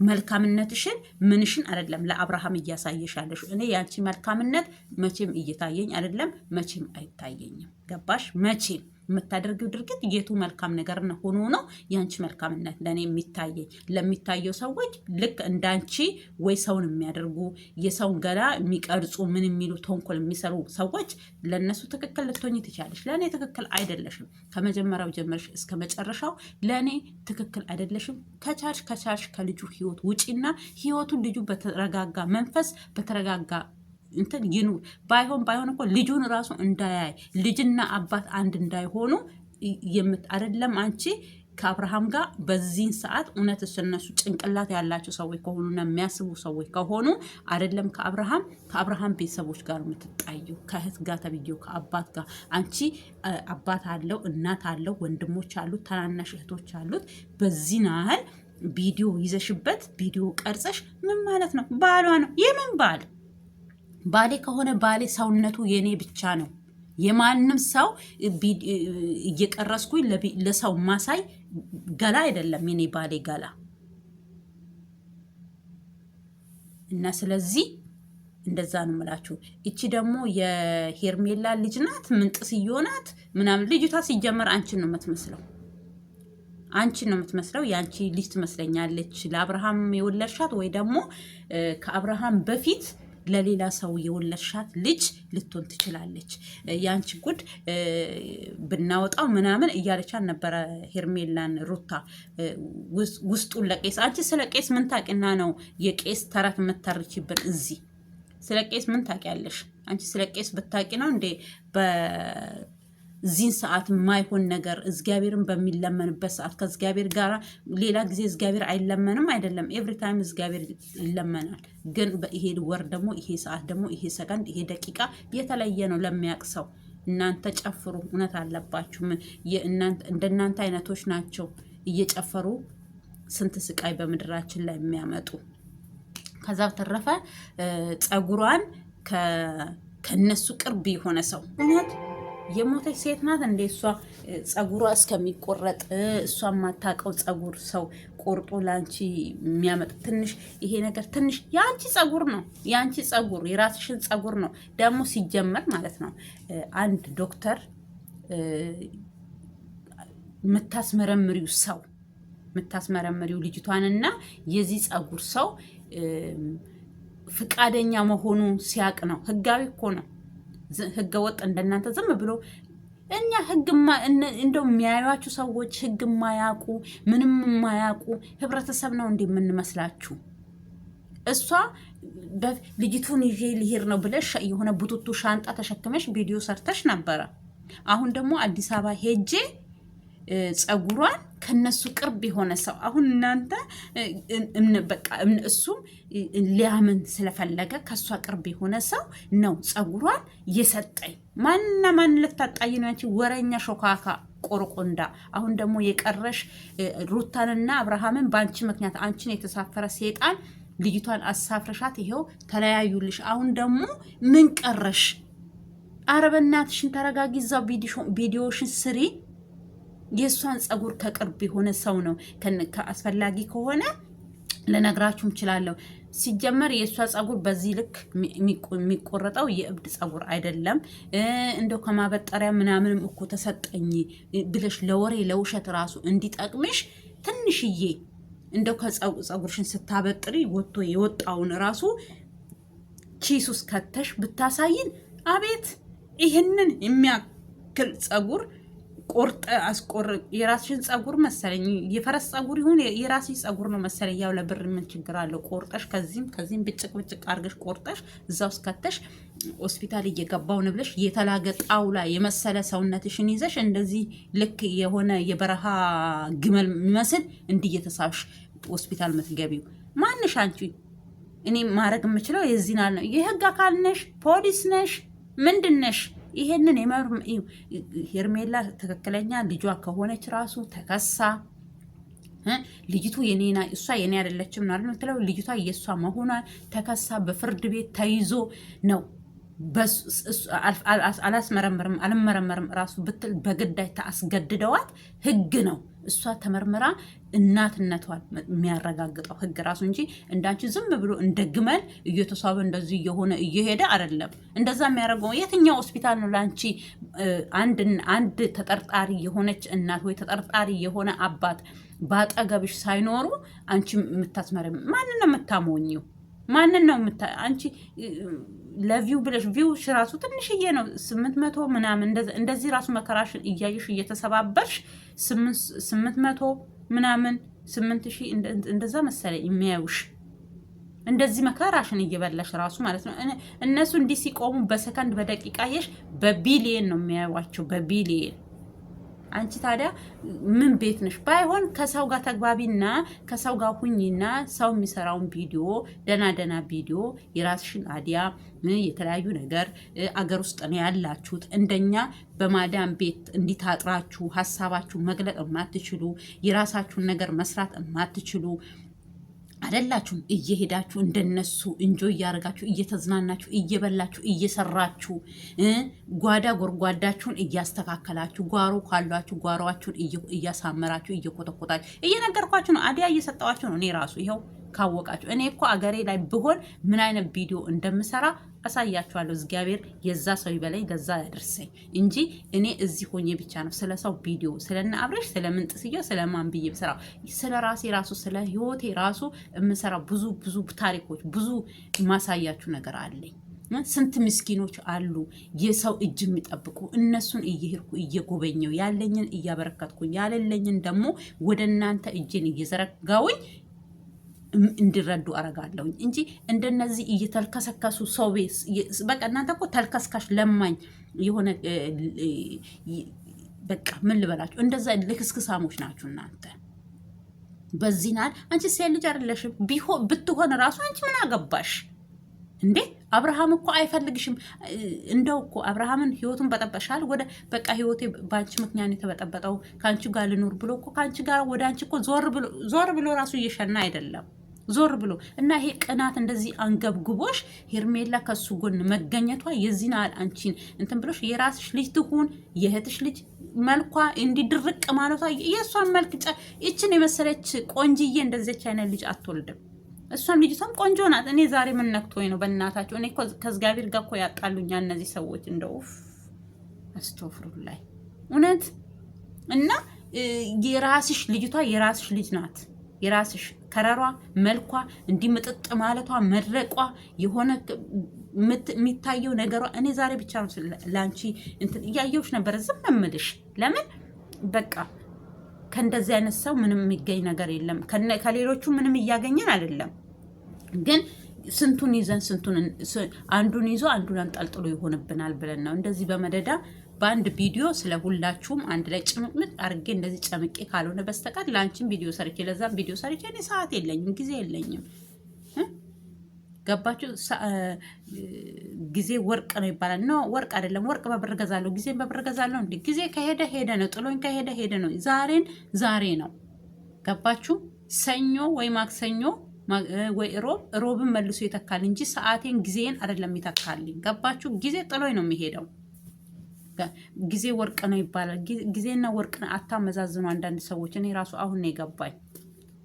መልካምነትሽን ምንሽን አይደለም ለአብርሃም እያሳየሽ ያለሽው። እኔ ያንቺ መልካምነት መቼም እየታየኝ አይደለም፣ መቼም አይታየኝም። ገባሽ? መቼም የምታደርጊው ድርጊት የቱ መልካም ነገር ሆኖ ነው ያንቺ መልካምነት ለእኔ የሚታየኝ? ለሚታየው ሰዎች ልክ እንዳንቺ ወይ ሰውን የሚያደርጉ የሰውን ገላ የሚቀርጹ ምን የሚሉ ተንኮል የሚሰሩ ሰዎች ለእነሱ ትክክል ልትሆኝ ትችላለሽ። ለእኔ ትክክል አይደለሽም። ከመጀመሪያው ጀመርሽ እስከ መጨረሻው ለእኔ ትክክል አይደለሽም። ከቻልሽ ከልጁ ህይወት ውጪና ህይወቱን ልጁ በተረጋጋ መንፈስ በተረጋጋ እንትን ይኑር። ባይሆን እኮ ልጁን ራሱ እንዳያይ ልጅና አባት አንድ እንዳይሆኑ አይደለም አንቺ ከአብርሃም ጋር በዚህን ሰዓት እውነት እነሱ ጭንቅላት ያላቸው ሰዎች ከሆኑና የሚያስቡ ሰዎች ከሆኑ አይደለም ከአብርሃም ቤተሰቦች ጋር የምትጣዩ ከእህት ጋር ተብዬው ከአባት ጋር አንቺ አባት አለው እናት አለው ወንድሞች አሉት ታናናሽ እህቶች አሉት። በዚህ ናህል ቪዲዮ ይዘሽበት ቪዲዮ ቀርጸሽ ምን ማለት ነው? ባሏ ነው። የምን ባል? ባሌ ከሆነ ባሌ ሰውነቱ የኔ ብቻ ነው። የማንም ሰው እየቀረስኩኝ ለሰው ማሳይ ገላ አይደለም የኔ ባሌ ገላ እና ስለዚህ እንደዛ ነው የምላችሁ። እቺ ደግሞ የሄርሜላ ልጅ ናት፣ ምንጥስዮ ናት ምናምን። ልጅቷ ሲጀመር አንቺን ነው የምትመስለው። የአንቺ ልጅ ትመስለኛለች። ለአብርሃም የወለድሻት ወይ ደግሞ ከአብርሃም በፊት ለሌላ ሰው የወለድሻት ልጅ ልትሆን ትችላለች። ያንቺ ጉድ ብናወጣው ምናምን እያለቻት ነበረ ሄርሜላን ሩታ ውስጡን ለቄስ። አንቺ ስለ ቄስ ምን ታውቂና ነው የቄስ ተረት የምተርችብን? እዚህ ስለ ቄስ ምን ታውቂያለሽ? አንቺ ስለ ቄስ ብታውቂ ነው እንዴ በዚህን ሰዓት የማይሆን ነገር እግዚአብሔርን በሚለመንበት ሰዓት ከእግዚአብሔር ጋር ሌላ ጊዜ እግዚአብሔር አይለመንም አይደለም፣ ኤቭሪ ታይም እግዚአብሔር ይለመናል። ግን ይሄ ወር ደግሞ ይሄ ሰዓት ደግሞ ይሄ ሰከንድ ይሄ ደቂቃ የተለየ ነው ለሚያውቅ ሰው። እናንተ ጨፍሩ፣ እውነት አለባችሁ። እንደናንተ አይነቶች ናቸው እየጨፈሩ ስንት ስቃይ በምድራችን ላይ የሚያመጡ። ከዛ በተረፈ ጸጉሯን ከነሱ ቅርብ የሆነ ሰው እውነት የሞተች ሴት ናት እንደ እሷ ጸጉሯ እስከሚቆረጥ እሷ የማታውቀው ጸጉር ሰው ቆርጦ ላንቺ የሚያመጥ ትንሽ ይሄ ነገር ትንሽ የአንቺ ጸጉር ነው። የአንቺ ጸጉር የራስሽን ጸጉር ነው ደግሞ ሲጀመር ማለት ነው። አንድ ዶክተር የምታስመረምሪው ልጅቷንና የዚህ ጸጉር ሰው ፍቃደኛ መሆኑ ሲያቅ ነው። ህጋዊ እኮ ነው። ህገ ወጥ እንደናንተ ዝም ብሎ እኛ እንደው የሚያዩአችሁ ሰዎች ህግ የማያውቁ ምንም የማያውቁ ህብረተሰብ ነው እንደ የምንመስላችሁ። እሷ ልጅቱን ይዤ ልሄድ ነው ብለሽ የሆነ ቡቱቱ ሻንጣ ተሸክመሽ ቪዲዮ ሰርተሽ ነበረ። አሁን ደግሞ አዲስ አበባ ሄጄ ጸጉሯን ከነሱ ቅርብ የሆነ ሰው አሁን እናንተ በቃ እሱም ሊያምን ስለፈለገ ከሷ ቅርብ የሆነ ሰው ነው ጸጉሯን የሰጠኝ። ማን ልታጣይ ነው አንቺ ወረኛ ሾካካ ቆርቆንዳ። አሁን ደግሞ የቀረሽ ሩታንና አብርሃምን በአንቺ ምክንያት አንቺን የተሳፈረ ሴጣን ልጅቷን አሳፍረሻት ይሄው ተለያዩልሽ። አሁን ደግሞ ምን ቀረሽ? ኧረ በእናትሽን ተረጋጊ። እዛው ቪዲዮሽን ስሪ። የእሷን ጸጉር ከቅርብ የሆነ ሰው ነው አስፈላጊ ከሆነ ልነግራችሁም እችላለሁ። ሲጀመር የእሷ ጸጉር በዚህ ልክ የሚቆረጠው የእብድ ጸጉር አይደለም። እንደው ከማበጠሪያ ምናምንም እኮ ተሰጠኝ ብለሽ ለወሬ ለውሸት ራሱ እንዲጠቅምሽ ትንሽዬ እንደው ከጸጉርሽን ስታበጥሪ ወጥቶ የወጣውን ራሱ ኪስ ውስጥ ከተሽ ብታሳይን፣ አቤት ይህንን የሚያክል ጸጉር ቆርጠ አስቆርጥ። የራስሽን ጸጉር መሰለኝ የፈረስ ጸጉር ይሁን የራስሽ ጸጉር ነው መሰለኝ። ያው ለብር ምን ችግር አለው? ቆርጠሽ ከዚህም ብጭቅ ብጭቅ አድርገሽ ቆርጠሽ እዛ ውስጥ ከተሽ ሆስፒታል እየገባውን ብለሽ የተላገ ጣውላ የመሰለ ሰውነትሽን ይዘሽ እንደዚህ ልክ የሆነ የበረሃ ግመል የሚመስል እንዲህ እየተሳብሽ ሆስፒታል ምትገቢው ማንሽ አንቺ? እኔ ማድረግ የምችለው የዚህን ነው። የህግ አካል ነሽ? ፖሊስ ነሽ? ምንድን ነሽ? ይሄንን ሄርሜላ ትክክለኛ ልጇ ከሆነች ራሱ ተከሳ ልጅቱ የኔና እሷ የኔ አይደለችም ማለት ነው የምትለው ልጅቷ የእሷ መሆኗን ተከሳ በፍርድ ቤት ተይዞ ነው። አልመረመርም ራሱ ብትል በግዳይ ታስገድደዋት ህግ ነው። እሷ ተመርምራ እናትነቷን የሚያረጋግጠው ህግ ራሱ እንጂ እንዳንቺ ዝም ብሎ እንደ ግመል እየተሳበ እንደዚህ እየሆነ እየሄደ አይደለም። እንደዛ የሚያደርገው የትኛው ሆስፒታል ነው? ለአንቺ አንድ ተጠርጣሪ የሆነች እናት ወይ ተጠርጣሪ የሆነ አባት ባጠገብሽ ሳይኖሩ አንቺ የምታስመረም ማንን ነው የምታሞኘው? ማንን ነው አንቺ ለቪው ብለሽ ቪውሽ ራሱ ትንሽዬ ነው 800 ምናምን እንደዚህ ራሱ መከራሽን እያየሽ እየተሰባበርሽ 800 ምናምን 8000 እንደዛ መሰለኝ የሚያዩሽ እንደዚህ መከራሽን እየበላሽ ራሱ ማለት ነው። እነሱ እንዲህ ሲቆሙ በሰከንድ በደቂቃ በቢሊየን ነው የሚያዩዋቸው በቢሊየን። አንቺ ታዲያ ምን ቤት ነሽ? ባይሆን ከሰው ጋር ተግባቢና ከሰው ጋር ሁኚና ሰው የሚሰራውን ቪዲዮ ደና ቪዲዮ የራስሽን አዲያ የተለያዩ ነገር አገር ውስጥ ነው ያላችሁት። እንደኛ በማዳም ቤት እንዲታጥራችሁ ሀሳባችሁ መግለጥ የማትችሉ የራሳችሁን ነገር መስራት የማትችሉ አይደላችሁም። እየሄዳችሁ እንደነሱ እንጆ እያደረጋችሁ እየተዝናናችሁ እየበላችሁ እየሰራችሁ ጓዳ ጎርጓዳችሁን እያስተካከላችሁ ጓሮ ካሏችሁ ጓሮአችሁን እያሳመራችሁ እየኮተኮታችሁ እየነገርኳችሁ ነው። አዲያ እየሰጠዋችሁ ነው። እኔ ራሱ ይኸው ካወቃችሁ እኔ እኮ አገሬ ላይ ብሆን ምን አይነት ቪዲዮ እንደምሰራ አሳያችኋለሁ። እግዚአብሔር የዛ ሰው ይበለኝ ለዛ ያደርሰኝ እንጂ እኔ እዚህ ሆኜ ብቻ ነው ስለ ሰው ቪዲዮ ስለና አብረሽ ስለምንጥስየው ስለማን ብዬ ብሰራ ስለ ራሴ ራሱ ስለ ህይወቴ ራሱ የምሰራው ብዙ ታሪኮች ብዙ ማሳያችሁ ነገር አለኝ። ስንት ምስኪኖች አሉ የሰው እጅ የሚጠብቁ እነሱን እየሄድኩ እየጎበኘው ያለኝን እያበረከትኩኝ ያለለኝን ደግሞ ወደ እናንተ እጄን እየዘረጋውኝ እንዲረዱ አረጋለሁኝ እንጂ እንደነዚህ እየተልከሰከሱ ሰው ቤት በቃ እናንተ እኮ ተልከስካሽ ለማኝ የሆነ በቃ ምን ልበላችሁ እንደዛ ልክስክሳሞች ናችሁ እናንተ። በዚህ ናል አንቺ ሴት ልጅ አይደለሽም። ብትሆን ራሱ አንቺ ምን አገባሽ እንዴ? አብርሃም እኮ አይፈልግሽም። እንደው እኮ አብርሃምን ህይወቱን በጠበሻል። ወደ በቃ ህይወቴ ባንቺ ምክንያት የተበጠበጠው ካንቺ ጋር ልኖር ብሎ እኮ ካንቺ ጋር ወደ አንቺ እኮ ዞር ብሎ ራሱ እየሸና አይደለም ዞር ብሎ እና ይሄ ቅናት እንደዚህ አንገብግቦሽ ሄርሜላ ከሱ ጎን መገኘቷ የዚህን አል አንቺን እንትን ብሎሽ የራስሽ ልጅ ትሁን የእህትሽ ልጅ መልኳ እንዲድርቅ ማለቷ የእሷን መልክ ይችን የመሰለች ቆንጅዬ እንደዚች አይነት ልጅ አትወልድም። እሷም ልጅቷም ቆንጆ ናት። እኔ ዛሬ ምን ነክቶኝ ነው በእናታቸው? እኔ ከእግዚአብሔር ጋር እኮ ያጣሉኛ እነዚህ ሰዎች እንደው አስተፍሩላይ እውነት። እና የራስሽ ልጅቷ የራስሽ ልጅ ናት። የራስሽ ከረሯ መልኳ እንዲምጥጥ ማለቷ መድረቋ የሆነ የሚታየው ነገሯ እኔ ዛሬ ብቻ ነው ላንቺ እንትን እያየሁሽ ነበር ዝም እምልሽ። ለምን በቃ ከእንደዚህ አይነት ሰው ምንም የሚገኝ ነገር የለም። ከሌሎቹ ምንም እያገኘን አይደለም፣ ግን ስንቱን ይዘን አንዱን ይዞ አንዱን አንጠልጥሎ ይሆንብናል ብለን ነው እንደዚህ በመደዳ በአንድ ቪዲዮ ስለ ሁላችሁም አንድ ላይ ጭምቅምጥ አድርጌ እንደዚህ ጨምቄ ካልሆነ በስተቀር ለአንቺም ቪዲዮ ሰርቼ ለዛም ቪዲዮ ሰርቼ እኔ ሰዓት የለኝም፣ ጊዜ የለኝም። ገባችሁ? ጊዜ ወርቅ ነው ይባላል። ነው ወርቅ አይደለም። ወርቅ በብር ገዛለሁ፣ ጊዜን በብር ገዛለሁ። እንዴ ጊዜ ከሄደ ሄደ ነው፣ ጥሎኝ ከሄደ ሄደ ነው። ዛሬን ዛሬ ነው። ገባችሁ? ሰኞ ወይ ማክሰኞ ወይ ሮብን መልሶ ይተካል እንጂ ሰዓቴን ጊዜን አይደለም ይተካልኝ። ገባችሁ? ጊዜ ጥሎኝ ነው የሚሄደው። ጊዜ ወርቅ ነው ይባላል። ጊዜና ወርቅ አታመዛዝኑ አንዳንድ ሰዎች። እኔ ራሱ አሁን ነው የገባኝ።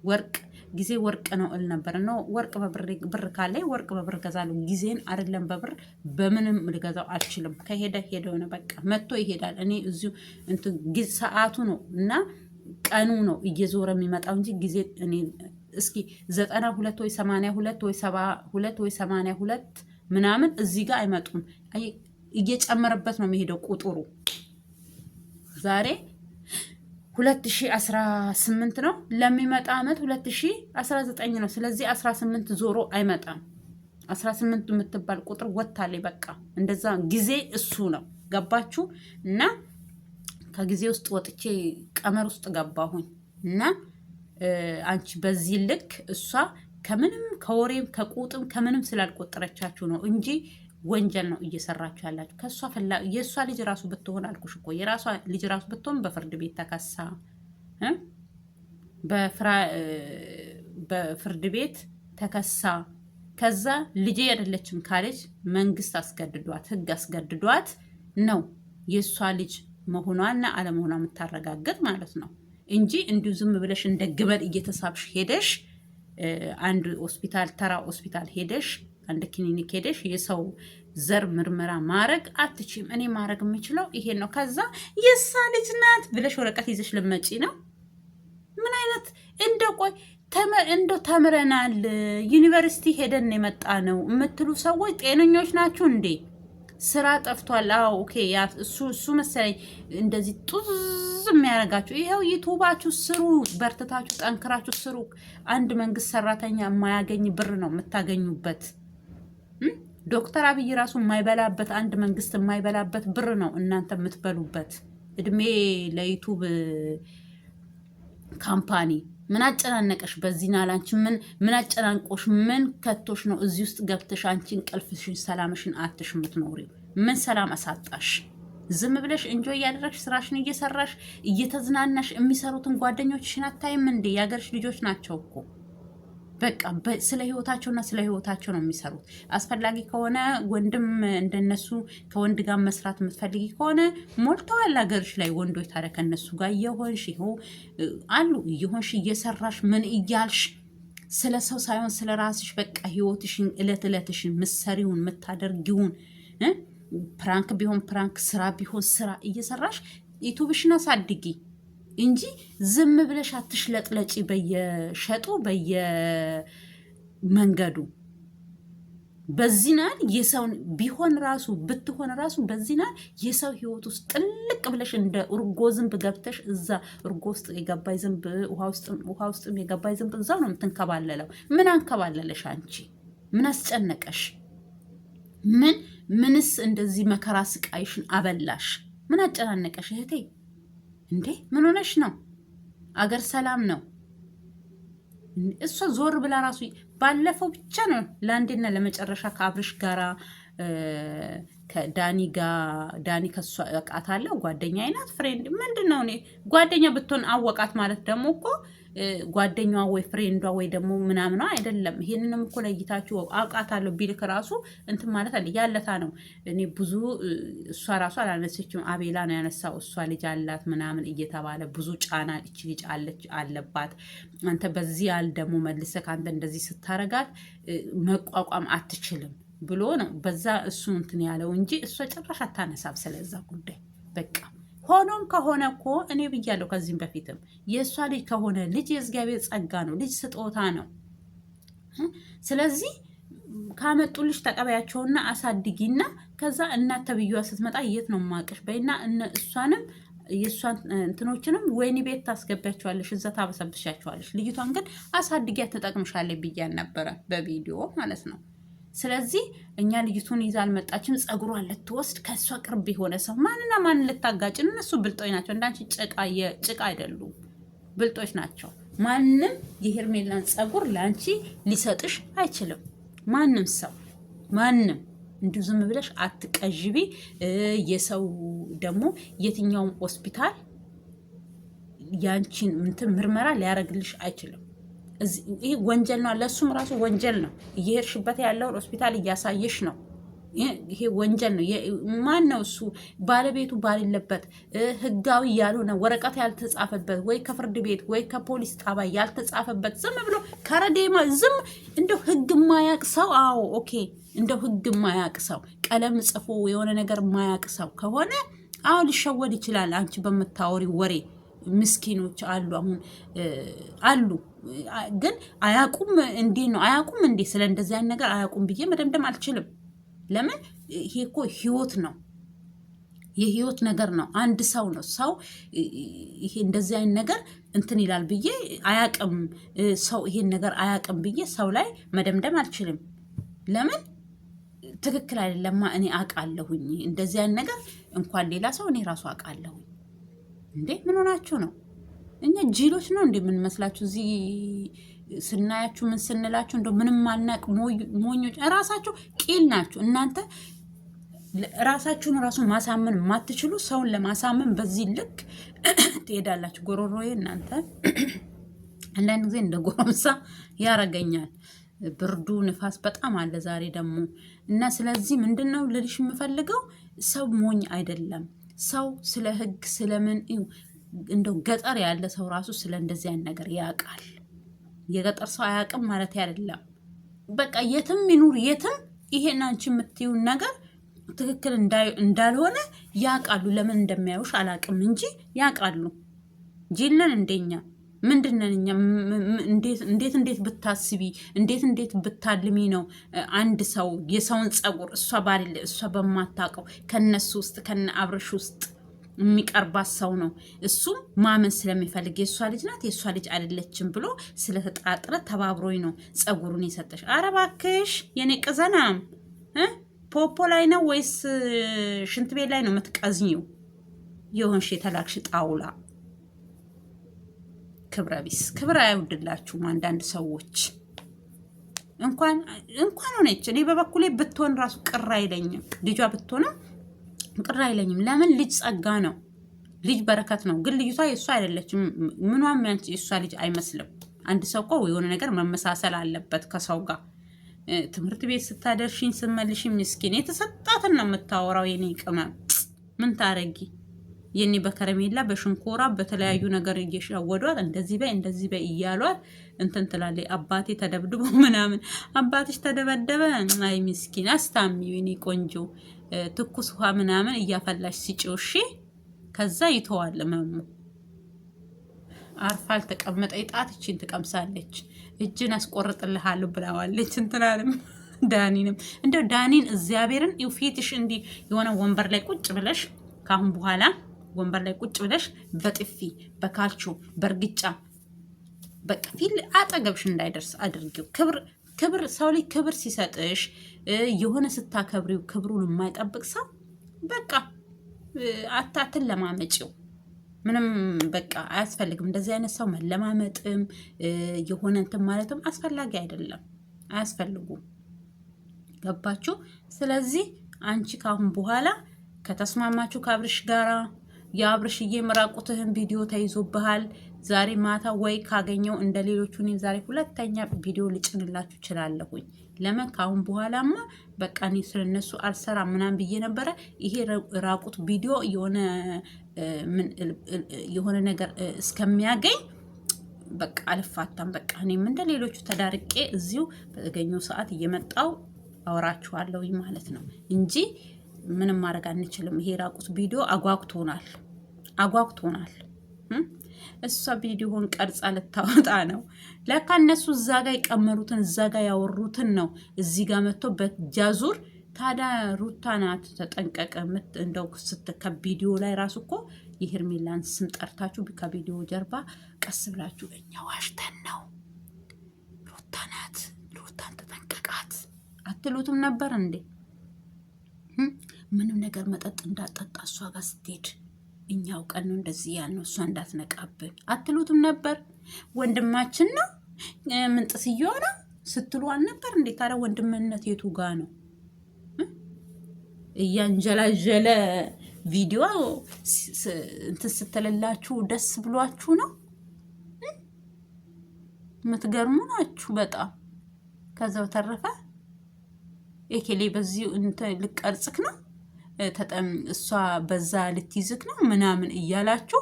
ወርቅ ጊዜ ወርቅ ነው እል ነበር ነው። ወርቅ ብር ካለኝ ወርቅ በብር ገዛለሁ። ጊዜን አይደለም በብር በምንም ልገዛው አልችልም። ከሄደ ሄደው ነው በቃ መጥቶ ይሄዳል። እኔ እዚሁ ሰዓቱ ነው እና ቀኑ ነው እየዞረ የሚመጣው እንጂ ጊዜ እኔ እስኪ 92 ወይ 82 ወይ 72 ወይ 82 ምናምን እዚህ ጋር አይመጡም። እየጨመረበት ነው የሚሄደው ቁጥሩ። ዛሬ 2018 ነው። ለሚመጣ አመት 2019 ነው። ስለዚህ 18 ዞሮ አይመጣም። 18 የምትባል ቁጥር ወታለች። በቃ እንደዛ ጊዜ እሱ ነው። ገባችሁ? እና ከጊዜ ውስጥ ወጥቼ ቀመር ውስጥ ገባሁኝ። እና አንቺ በዚህ ልክ እሷ ከምንም ከወሬም ከቁጥም ከምንም ስላልቆጠረቻችሁ ነው እንጂ ወንጀል ነው እየሰራችሁ ያላችሁ። ከሷ የእሷ ልጅ ራሱ ብትሆን አልኩሽ እኮ የራሷ ልጅ ራሱ ብትሆን በፍርድ ቤት ተከሳ በፍርድ ቤት ተከሳ ከዛ ልጄ አይደለችም ካለች መንግስት አስገድዷት ህግ አስገድዷት ነው የእሷ ልጅ መሆኗና አለመሆኗ የምታረጋግጥ ማለት ነው እንጂ እንዲሁ ዝም ብለሽ እንደ ግበል እየተሳብሽ ሄደሽ አንድ ሆስፒታል ተራ ሆስፒታል ሄደሽ አንድ ክሊኒክ ሄደሽ የሰው ዘር ምርመራ ማድረግ አትችይም። እኔ ማድረግ የምችለው ይሄን ነው። ከዛ የእሷ ልጅ ናት ብለሽ ወረቀት ይዘሽ ልመጪ ነው። ምን አይነት ቆይ እንደው ተምረናል ዩኒቨርሲቲ ሄደን የመጣ ነው የምትሉ ሰዎች ጤነኞች ናችሁ እንዴ? ስራ ጠፍቷል። አዎ ኦኬ፣ እሱ መሰለኝ እንደዚህ ጡዝ የሚያደርጋችሁ። ይኸው ዩቱባችሁ ስሩ፣ በርትታችሁ ጠንክራችሁ ስሩ። አንድ መንግስት ሰራተኛ የማያገኝ ብር ነው የምታገኙበት። ዶክተር አብይ ራሱ የማይበላበት አንድ መንግስት የማይበላበት ብር ነው እናንተ የምትበሉበት። እድሜ ለዩቱብ ካምፓኒ። ምን አጨናነቀሽ? በዚህ ናላንቺ ምን አጨናንቆሽ? ምን ከቶሽ ነው እዚህ ውስጥ ገብተሽ አንቺ እንቅልፍሽን ሰላምሽን አትሽ የምትኖሪው? ምን ሰላም አሳጣሽ? ዝም ብለሽ እንጆ እያደረግሽ ስራሽን እየሰራሽ እየተዝናናሽ የሚሰሩትን ጓደኞችሽን አታይም እንዴ? የሀገርሽ ልጆች ናቸው እኮ። በቃ ስለ ህይወታቸውና ስለ ህይወታቸው ነው የሚሰሩት። አስፈላጊ ከሆነ ወንድም እንደነሱ ከወንድ ጋር መስራት የምትፈልጊ ከሆነ ሞልተዋል ሀገርሽ ላይ ወንዶች። ታዲያ ከነሱ ጋር እየሆንሽ ይኸው አሉ እየሆንሽ እየሰራሽ ምን እያልሽ ስለ ሰው ሳይሆን ስለ ራስሽ በቃ ህይወትሽን እለት እለትሽን ምሰሪውን የምታደርጊውን ፕራንክ ቢሆን ፕራንክ፣ ስራ ቢሆን ስራ እየሰራሽ ዩቱብሽን አሳድጊ እንጂ ዝም ብለሽ አትሽለጥለጪ በየሸጡ በየመንገዱ። በዚህናል የሰውን ቢሆን ራሱ ብትሆን ራሱ በዚህናል የሰው ህይወት ውስጥ ጥልቅ ብለሽ እንደ እርጎ ዝንብ ገብተሽ እዛ እርጎ ውስጥ የገባይ ዝንብ ውሃ ውስጥ የገባይ ዝንብ እዛው ነው የምትንከባለለው። ምን አንከባለለሽ አንቺ? ምን አስጨነቀሽ? ምንስ እንደዚህ መከራ ስቃይሽን አበላሽ? ምን አጨናነቀሽ እህቴ? እንዴ ምን ሆነሽ ነው? አገር ሰላም ነው። እሷ ዞር ብላ ራሱ ባለፈው ብቻ ነው ለአንዴና ለመጨረሻ ከአብርሽ ጋራ ከዳኒ ከሷ አውቃታለሁ። ጓደኛ አይናት ፍሬንድ ምንድን ነው? እኔ ጓደኛ ብትሆን አወቃት ማለት ደግሞ እኮ ጓደኛዋ ወይ ፍሬንዷ ወይ ደግሞ ምናምኗ አይደለም። ይሄንንም እኮ ለይታችሁ አውቃታለሁ ቢልክ ራሱ እንትን ማለት አለ ያለታ ነው። እኔ ብዙ እሷ ራሱ አላነሰችም። አቤላ ነው ያነሳው። እሷ ልጅ አላት ምናምን እየተባለ ብዙ ጫና እች ልጅ አለባት። አንተ በዚህ ያህል ደግሞ መልሰህ ከአንተ እንደዚህ ስታረጋት መቋቋም አትችልም ብሎ ነው በዛ እሱ እንትን ያለው እንጂ እሷ ጭራሽ አታነሳም ስለዛ ጉዳይ። በቃ ሆኖም ከሆነ እኮ እኔ ብያለሁ ከዚህም በፊትም የእሷ ልጅ ከሆነ ልጅ የእግዚአብሔር ጸጋ ነው። ልጅ ስጦታ ነው። ስለዚህ ካመጡልሽ ተቀበያቸውና አሳድጊና ከዛ እናት ተብዬዋ ስትመጣ የት ነው ማቀሽ በይና እሷንም የእሷን እንትኖችንም ወይኒ ቤት ታስገቢያቸዋለሽ፣ እዛ ታበሰብሻቸዋለሽ። ልጅቷን ግን አሳድጊያ ትጠቅምሻለች ብያን ነበረ በቪዲዮ ማለት ነው። ስለዚህ እኛ ልጅቱን ይዛ አልመጣችም። ጸጉሯን ልትወስድ ከእሷ ቅርብ የሆነ ሰው ማንና ማንን ልታጋጭን? እነሱ ብልጦች ናቸው። እንዳንቺ ጭቃ አይደሉም፣ ብልጦች ናቸው። ማንም የሄርሜላን ጸጉር ለአንቺ ሊሰጥሽ አይችልም። ማንም ሰው ማንም እንዲሁ ዝም ብለሽ አትቀዥቢ። የሰው ደግሞ የትኛውም ሆስፒታል ያንቺን እንትን ምርመራ ሊያደርግልሽ አይችልም። ይህ ወንጀል ነው። ለሱም ራሱ ወንጀል ነው። እየሄድሽበት ያለውን ሆስፒታል እያሳየሽ ነው። ይሄ ወንጀል ነው። ማን ነው እሱ? ባለቤቱ ባሌለበት ህጋዊ ያልሆነ ወረቀት ያልተጻፈበት ወይ ከፍርድ ቤት ወይ ከፖሊስ ጣቢያ ያልተጻፈበት ዝም ብሎ ከረዴማ ዝም እንደው ህግ ማያቅ ሰው አዎ ኦኬ፣ እንደው ህግ ማያቅ ሰው ቀለም ጽፎ የሆነ ነገር ማያቅ ሰው ከሆነ አዎ ሊሸወድ ይችላል። አንቺ በምታወሪ ወሬ ምስኪኖች አሉ፣ አሁን አሉ ግን አያቁም። እንዴት ነው አያቁም እንዴ? ስለ እንደዚህ አይነት ነገር አያቁም ብዬ መደምደም አልችልም። ለምን ይሄ እኮ ህይወት ነው፣ የህይወት ነገር ነው። አንድ ሰው ነው ሰው ይሄ እንደዚህ አይነት ነገር እንትን ይላል ብዬ አያቅም፣ ሰው ይሄን ነገር አያቅም ብዬ ሰው ላይ መደምደም አልችልም። ለምን ትክክል አይደለማ። እኔ አውቃለሁኝ እንደዚህ አይነት ነገር እንኳን ሌላ ሰው እኔ ራሱ አውቃለሁኝ። እንዴ ምን ሆናችሁ ነው? እኛ ጅሎች ነው እንዴ የምንመስላችሁ? እዚህ ስናያችሁ ምን ስንላችሁ እንደው ምንም ማናቅ ሞኞች ራሳችሁ ቂል ናችሁ እናንተ። ራሳችሁን ራሱ ማሳመን የማትችሉ ሰውን ለማሳመን በዚህ ልክ ትሄዳላችሁ። ጎሮሮዬ እናንተ አንዳንድ ጊዜ እንደ ጎረምሳ ያረገኛል። ብርዱ ንፋስ በጣም አለ ዛሬ ደግሞ እና ስለዚህ ምንድን ነው ልልሽ የምፈልገው ሰው ሞኝ አይደለም። ሰው ስለ ህግ ስለምን እንደው ገጠር ያለ ሰው ራሱ ስለ እንደዚህ አይነት ነገር ያውቃል። የገጠር ሰው አያውቅም ማለት አይደለም። በቃ የትም ይኑር የትም ይሄን አንቺ የምትይውን ነገር ትክክል እንዳልሆነ ያውቃሉ። ለምን እንደሚያዩሽ አላውቅም እንጂ ያውቃሉ። ጅልን እንደኛ ምንድነን እኛ? እንዴት ብታስቢ እንዴት ብታልሚ ነው አንድ ሰው የሰውን ጸጉር እሷ ባለ እሷ በማታውቀው ከነሱ ውስጥ ከነ አብርሽ ውስጥ የሚቀርባት ሰው ነው። እሱም ማመን ስለሚፈልግ የእሷ ልጅ ናት የእሷ ልጅ አይደለችም ብሎ ስለተጠራጠረ ተባብሮኝ ነው ጸጉሩን የሰጠሽ። ኧረ እባክሽ የኔ ቅዘናም ፖፖ ላይ ነው ወይስ ሽንት ቤት ላይ ነው የምትቀዝኝው? የሆንሽ የተላክሽ ጣውላ ክብረ ቢስ ክብር አይወድላችሁም አንዳንድ ሰዎች። እንኳን ሆነች እኔ በበኩሌ ብትሆን ራሱ ቅር አይለኝም። ልጇ ብትሆንም ቅር አይለኝም። ለምን ልጅ ጸጋ ነው፣ ልጅ በረከት ነው። ግን ልጅቷ የእሷ አይደለችም። ምኗም ያንቺ የእሷ ልጅ አይመስልም። አንድ ሰው እኮ የሆነ ነገር መመሳሰል አለበት ከሰው ጋር። ትምህርት ቤት ስታደርሽኝ ስመልሽ ምስኪን የተሰጣትን ነው የምታወራው። የኔ ቅመም ምን ታረጊ? የኔ በከረሜላ በሽንኮራ በተለያዩ ነገር እየሻወዷት እንደዚህ በይ እያሏት እንትን ትላለች። አባቴ ተደብድቦ ምናምን አባትሽ ተደበደበ፣ አይ ምስኪን አስታሚው የኔ ቆንጆ ትኩስ ውሃ ምናምን እያፈላሽ ሲጮሽ ከዛ ይተዋል መሙ። አርፋ አልተቀመጠ ጣት እቺን ትቀምሳለች። እጅን አስቆርጥልሃለሁ ብላዋለች። እንትናንም ዳኒንም እንደው ዳኒን እግዚአብሔርን ፊትሽ እንዲህ የሆነ ወንበር ላይ ቁጭ ብለሽ ካሁን በኋላ ወንበር ላይ ቁጭ ብለሽ በጥፊ በካልቾ በእርግጫ በቃ ፊት አጠገብሽ እንዳይደርስ አድርጊው። ክብር ሰው ላይ ክብር ሲሰጥሽ የሆነ ስታከብሪው ክብሩን የማይጠብቅ ሰው በቃ አታትን ለማመጪው ምንም በቃ አያስፈልግም። እንደዚህ አይነት ሰው መለማመጥም የሆነ እንትን ማለትም አስፈላጊ አይደለም፣ አያስፈልጉም። ገባችሁ? ስለዚህ አንቺ ካሁን በኋላ ከተስማማችሁ ከአብርሽ ጋራ የአብርሽዬ ምራቁትህን ቪዲዮ ተይዞብሃል። ዛሬ ማታ ወይ ካገኘው እንደ ሌሎቹ እኔም ዛሬ ሁለተኛ ቪዲዮ ልጭንላችሁ እችላለሁኝ። ለምን ካሁን በኋላማ በቃ እኔ ስለነሱ አልሰራ ምናምን ብዬ ነበረ። ይሄ ራቁት ቪዲዮ የሆነ ነገር እስከሚያገኝ በቃ አልፋታም። በቃ እኔም እንደ ሌሎቹ ተዳርቄ እዚሁ በተገኘው ሰዓት እየመጣው አወራችኋለሁኝ ማለት ነው እንጂ ምንም ማድረግ አንችልም። ይሄ ራቁት ቪዲዮ አጓግቶናል። እሷ ቪዲዮን ቀርጻ ልታወጣ ነው ለካ። እነሱ እዛ ጋር የቀመሩትን እዛ ጋር ያወሩትን ነው እዚህ ጋር መጥቶ በጃዙር። ታዲያ ሩታ ናት ተጠንቀቀ። እንደው ከቪዲዮ ላይ ራሱ እኮ የሄርሜላን ስም ጠርታችሁ ከቪዲዮ ጀርባ ቀስ ብላችሁ እኛ ዋሽተን ነው ሩታ ናት ሩታን ተጠንቀቃት አትሉትም ነበር እንዴ? ምንም ነገር መጠጥ እንዳጠጣ እሷ ጋር ስትሄድ እኛው ቀን ነው እንደዚህ ያልነው እሷ እንዳትነቃብን አትሉትም ነበር? ወንድማችን ነው ምንጥስየዋ ነው ስትሉ አልነበር እንዴ? ታዲያ ወንድምነት የቱ ጋ ነው? እያንጀላጀለ ቪዲዮ እንትን ስትልላችሁ ደስ ብሏችሁ ነው? የምትገርሙ ናችሁ በጣም። ከዛው ተረፈ ኤኬሌ በዚህ እንተ ልቀርጽክ ነው እሷ በዛ ልትይዝክ ነው ምናምን እያላችሁ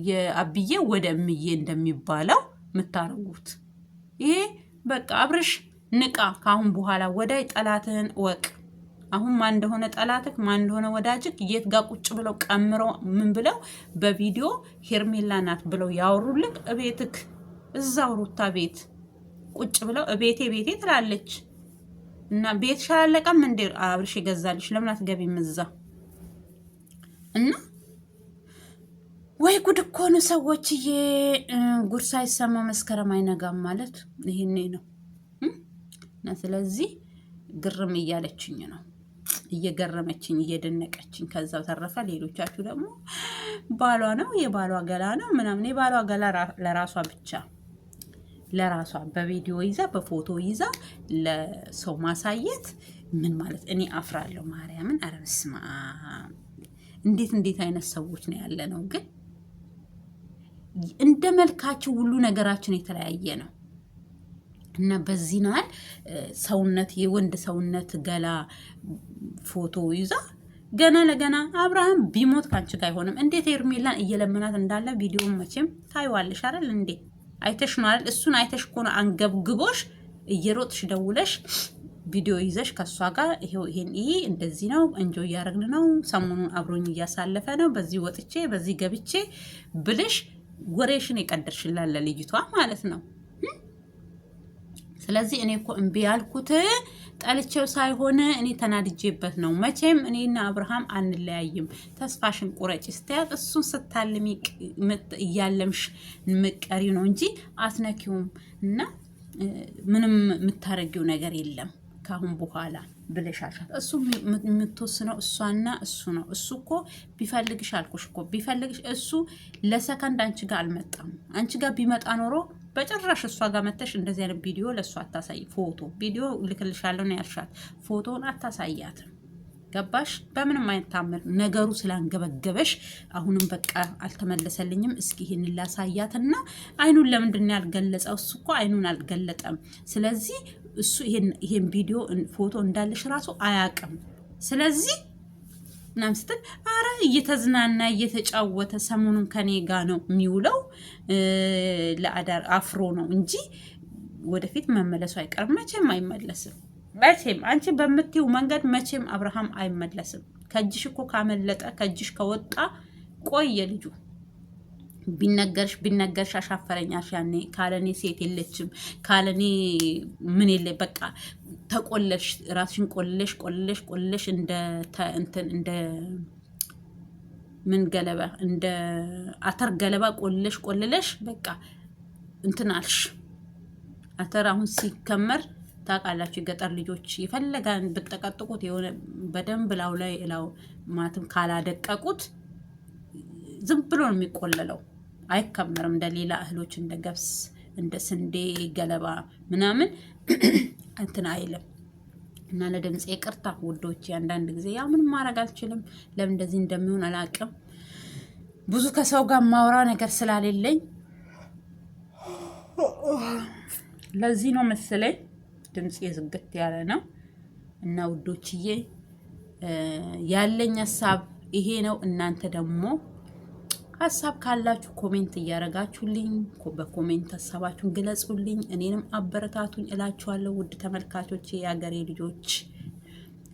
የአብዬ ወደ እምዬ እንደሚባለው የምታረጉት ይሄ በቃ አብርሽ ንቃ። ካሁን በኋላ ወዳይ ጠላትህን ወቅ። አሁን ማን እንደሆነ ጠላትክ ማን እንደሆነ ወዳጅክ የት ጋር ቁጭ ብለው ቀምረው ምን ብለው በቪዲዮ ሄርሜላ ናት ብለው ያወሩልክ እቤትክ እዛው ሩታ ቤት ቁጭ ብለው ቤቴ ትላለች እና ቤት ሻላለቀም እንዴ አብርሽ ይገዛልሽ ለምን አትገቢም እዛ? እና ወይ ጉድ እኮ ነው ሰዎችዬ። ጉድ ሳይሰማ መስከረም አይነጋም ማለት ይሄኔ ነው። እና ስለዚህ ግርም እያለችኝ ነው እየገረመችኝ እየደነቀችኝ። ከዛው ተረፈ ሌሎቻችሁ ደግሞ ባሏ ነው የባሏ ገላ ነው ምናምን የባሏ ገላ ለራሷ ብቻ ለራሷ በቪዲዮ ይዛ በፎቶ ይዛ ለሰው ማሳየት ምን ማለት እኔ አፍራለሁ ማርያምን። ኧረ በስመ አብ እንዴት አይነት ሰዎች ነው ያለ ነው። ግን እንደ መልካችሁ ሁሉ ነገራችን የተለያየ ነው እና በዚህ ናል ሰውነት የወንድ ሰውነት ገላ ፎቶ ይዛ ገና ለገና አብርሃም ቢሞት ካንቺ ጋር አይሆንም። እንዴት ሄርሜላን እየለመናት እንዳለ ቪዲዮውን መቼም ታይዋለሽ አይደል እንዴ? አይተሽ ነው አይደል? እሱን አይተሽ ኮነ አንገብግቦሽ እየሮጥሽ ደውለሽ ቪዲዮ ይዘሽ ከሷ ጋር ይሄን እንደዚህ ነው እንጆ እያረግን ነው ሰሞኑን አብሮኝ እያሳለፈ ነው በዚህ ወጥቼ በዚህ ገብቼ ብልሽ ወሬሽን የቀደርሽላለ ልጅቷ ማለት ነው። ስለዚህ እኔ እኮ እምቢ ያልኩት ጠልቼው ሳይሆን እኔ ተናድጄበት ነው። መቼም እኔና አብርሃም አንለያይም። ተስፋሽን ቁረጭ ስትያት እሱን ስታልሚ እያለምሽ ምቀሪ ነው እንጂ አትነኪውም እና ምንም የምታረጊው ነገር የለም ካሁን በኋላ ብለሻሻት። እሱ የምትወስነው እሷና እሱ ነው። እሱ እኮ ቢፈልግሽ አልኩሽ እኮ ቢፈልግሽ እሱ ለሰከንድ አንቺ ጋር አልመጣም። አንቺ ጋር ቢመጣ ኖሮ በጭራሽ እሷ ጋር መተሽ እንደዚህ አይነት ቪዲዮ ለእሷ አታሳይ። ፎቶ ቪዲዮ ልክልሻለሁ ነው ያልሻት፣ ፎቶውን አታሳያትም። ገባሽ? በምንም አይነት ታምር ነገሩ ስላንገበገበሽ አሁንም በቃ አልተመለሰልኝም፣ እስኪ ይሄን ላሳያትና አይኑን ለምንድን ነው ያልገለጸው? እሱ እኮ አይኑን አልገለጠም። ስለዚህ እሱ ይሄን ቪዲዮ ፎቶ እንዳለሽ ራሱ አያውቅም። ስለዚህ ምናምን ስትል አረ እየተዝናና እየተጫወተ ሰሞኑን ከኔ ጋ ነው የሚውለው ለአዳር አፍሮ ነው እንጂ ወደፊት መመለሱ አይቀርም። መቼም አይመለስም። መቼም አንቺ በምትይው መንገድ መቼም አብርሃም አይመለስም። ከእጅሽ እኮ ካመለጠ ከእጅሽ ከወጣ ቆየ ልጁ። ቢነገርሽ አሻፈረኛሽ። ያኔ ካለኔ ሴት የለችም ካለኔ ምን የለ በቃ ተቆለሽ ራስሽን ቆለሽ እንደ ምን ገለባ እንደ አተር ገለባ ቆለሽ በቃ እንትን አልሽ። አተር አሁን ሲከመር ታውቃላችሁ የገጠር ልጆች የፈለጋን ብትጠቀጥቁት የሆነ በደንብ ላው ማትም ካላደቀቁት ዝም ብሎ ነው የሚቆለለው። አይከመርም እንደ ሌላ እህሎች እንደ ገብስ እንደ ስንዴ ገለባ ምናምን እንትን አይልም። እና ለድምጽ ይቅርታ ውዶች፣ አንዳንድ ጊዜ ያው ምንም ማድረግ አልችልም። ለምን እንደዚህ እንደሚሆን አላውቅም። ብዙ ከሰው ጋር ማውራ ነገር ስላሌለኝ ለዚህ ነው መሰለኝ ድምጽ ዝግት ያለ ነው። እና ውዶችዬ ያለኝ ሀሳብ ይሄ ነው። እናንተ ደግሞ ሀሳብ ካላችሁ ኮሜንት እያረጋችሁልኝ በኮሜንት ሀሳባችሁን ግለጹልኝ፣ እኔንም አበረታቱኝ እላችኋለሁ። ውድ ተመልካቾቼ የአገሬ ልጆች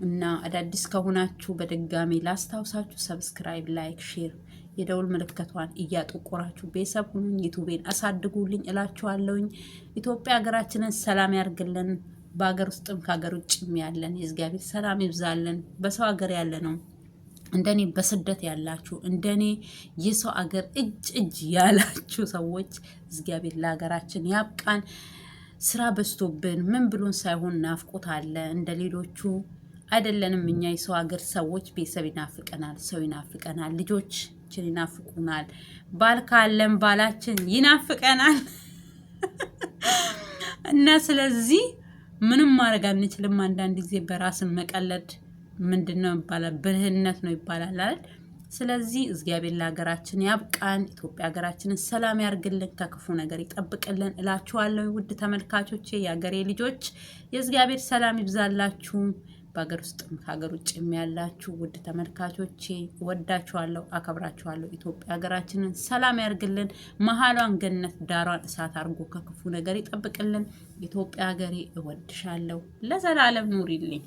እና አዳዲስ ከሆናችሁ በድጋሚ ላስታውሳችሁ ሰብስክራይብ፣ ላይክ፣ ሼር የደውል ምልክቷን እያጠቆራችሁ ቤተሰብ ሁኑኝ፣ ዩቲዩቤን አሳድጉልኝ እላችኋለሁኝ። ኢትዮጵያ ሀገራችንን ሰላም ያርግልን። በሀገር ውስጥም ከሀገር ውጭም ያለን የእግዚአብሔር ሰላም ይብዛልን። በሰው ሀገር ያለ ነው እንደኔ በስደት ያላችሁ እንደኔ የሰው አገር እጅ ያላችሁ ሰዎች እግዚአብሔር ለሀገራችን ያብቃን። ስራ በዝቶብን ምን ብሎን ሳይሆን ናፍቆት አለ። እንደ ሌሎቹ አይደለንም። እኛ የሰው ሀገር ሰዎች ቤተሰብ ይናፍቀናል፣ ሰው ይናፍቀናል፣ ልጆችን ይናፍቁናል፣ ባል ካለን ባላችን ይናፍቀናል። እና ስለዚህ ምንም ማድረግ አንችልም። አንዳንድ ጊዜ በራስን መቀለድ ምንድነው ይባላል? ብልህነት ነው ይባላል አይደል? ስለዚህ እግዚአብሔር ለሀገራችን ያብቃን። ኢትዮጵያ ሀገራችንን ሰላም ያርግልን፣ ከክፉ ነገር ይጠብቅልን እላችኋለሁ። ውድ ተመልካቾቼ፣ የሀገሬ ልጆች የእግዚአብሔር ሰላም ይብዛላችሁ። በሀገር ውስጥም ከሀገር ውጭም ያላችሁ ውድ ተመልካቾቼ እወዳችኋለሁ፣ አከብራችኋለሁ። ኢትዮጵያ ሀገራችንን ሰላም ያርግልን፣ መሀሏን ገነት ዳሯን እሳት አድርጎ ከክፉ ነገር ይጠብቅልን። ኢትዮጵያ ሀገሬ እወድሻለሁ፣ ለዘላለም ኑሪልኝ።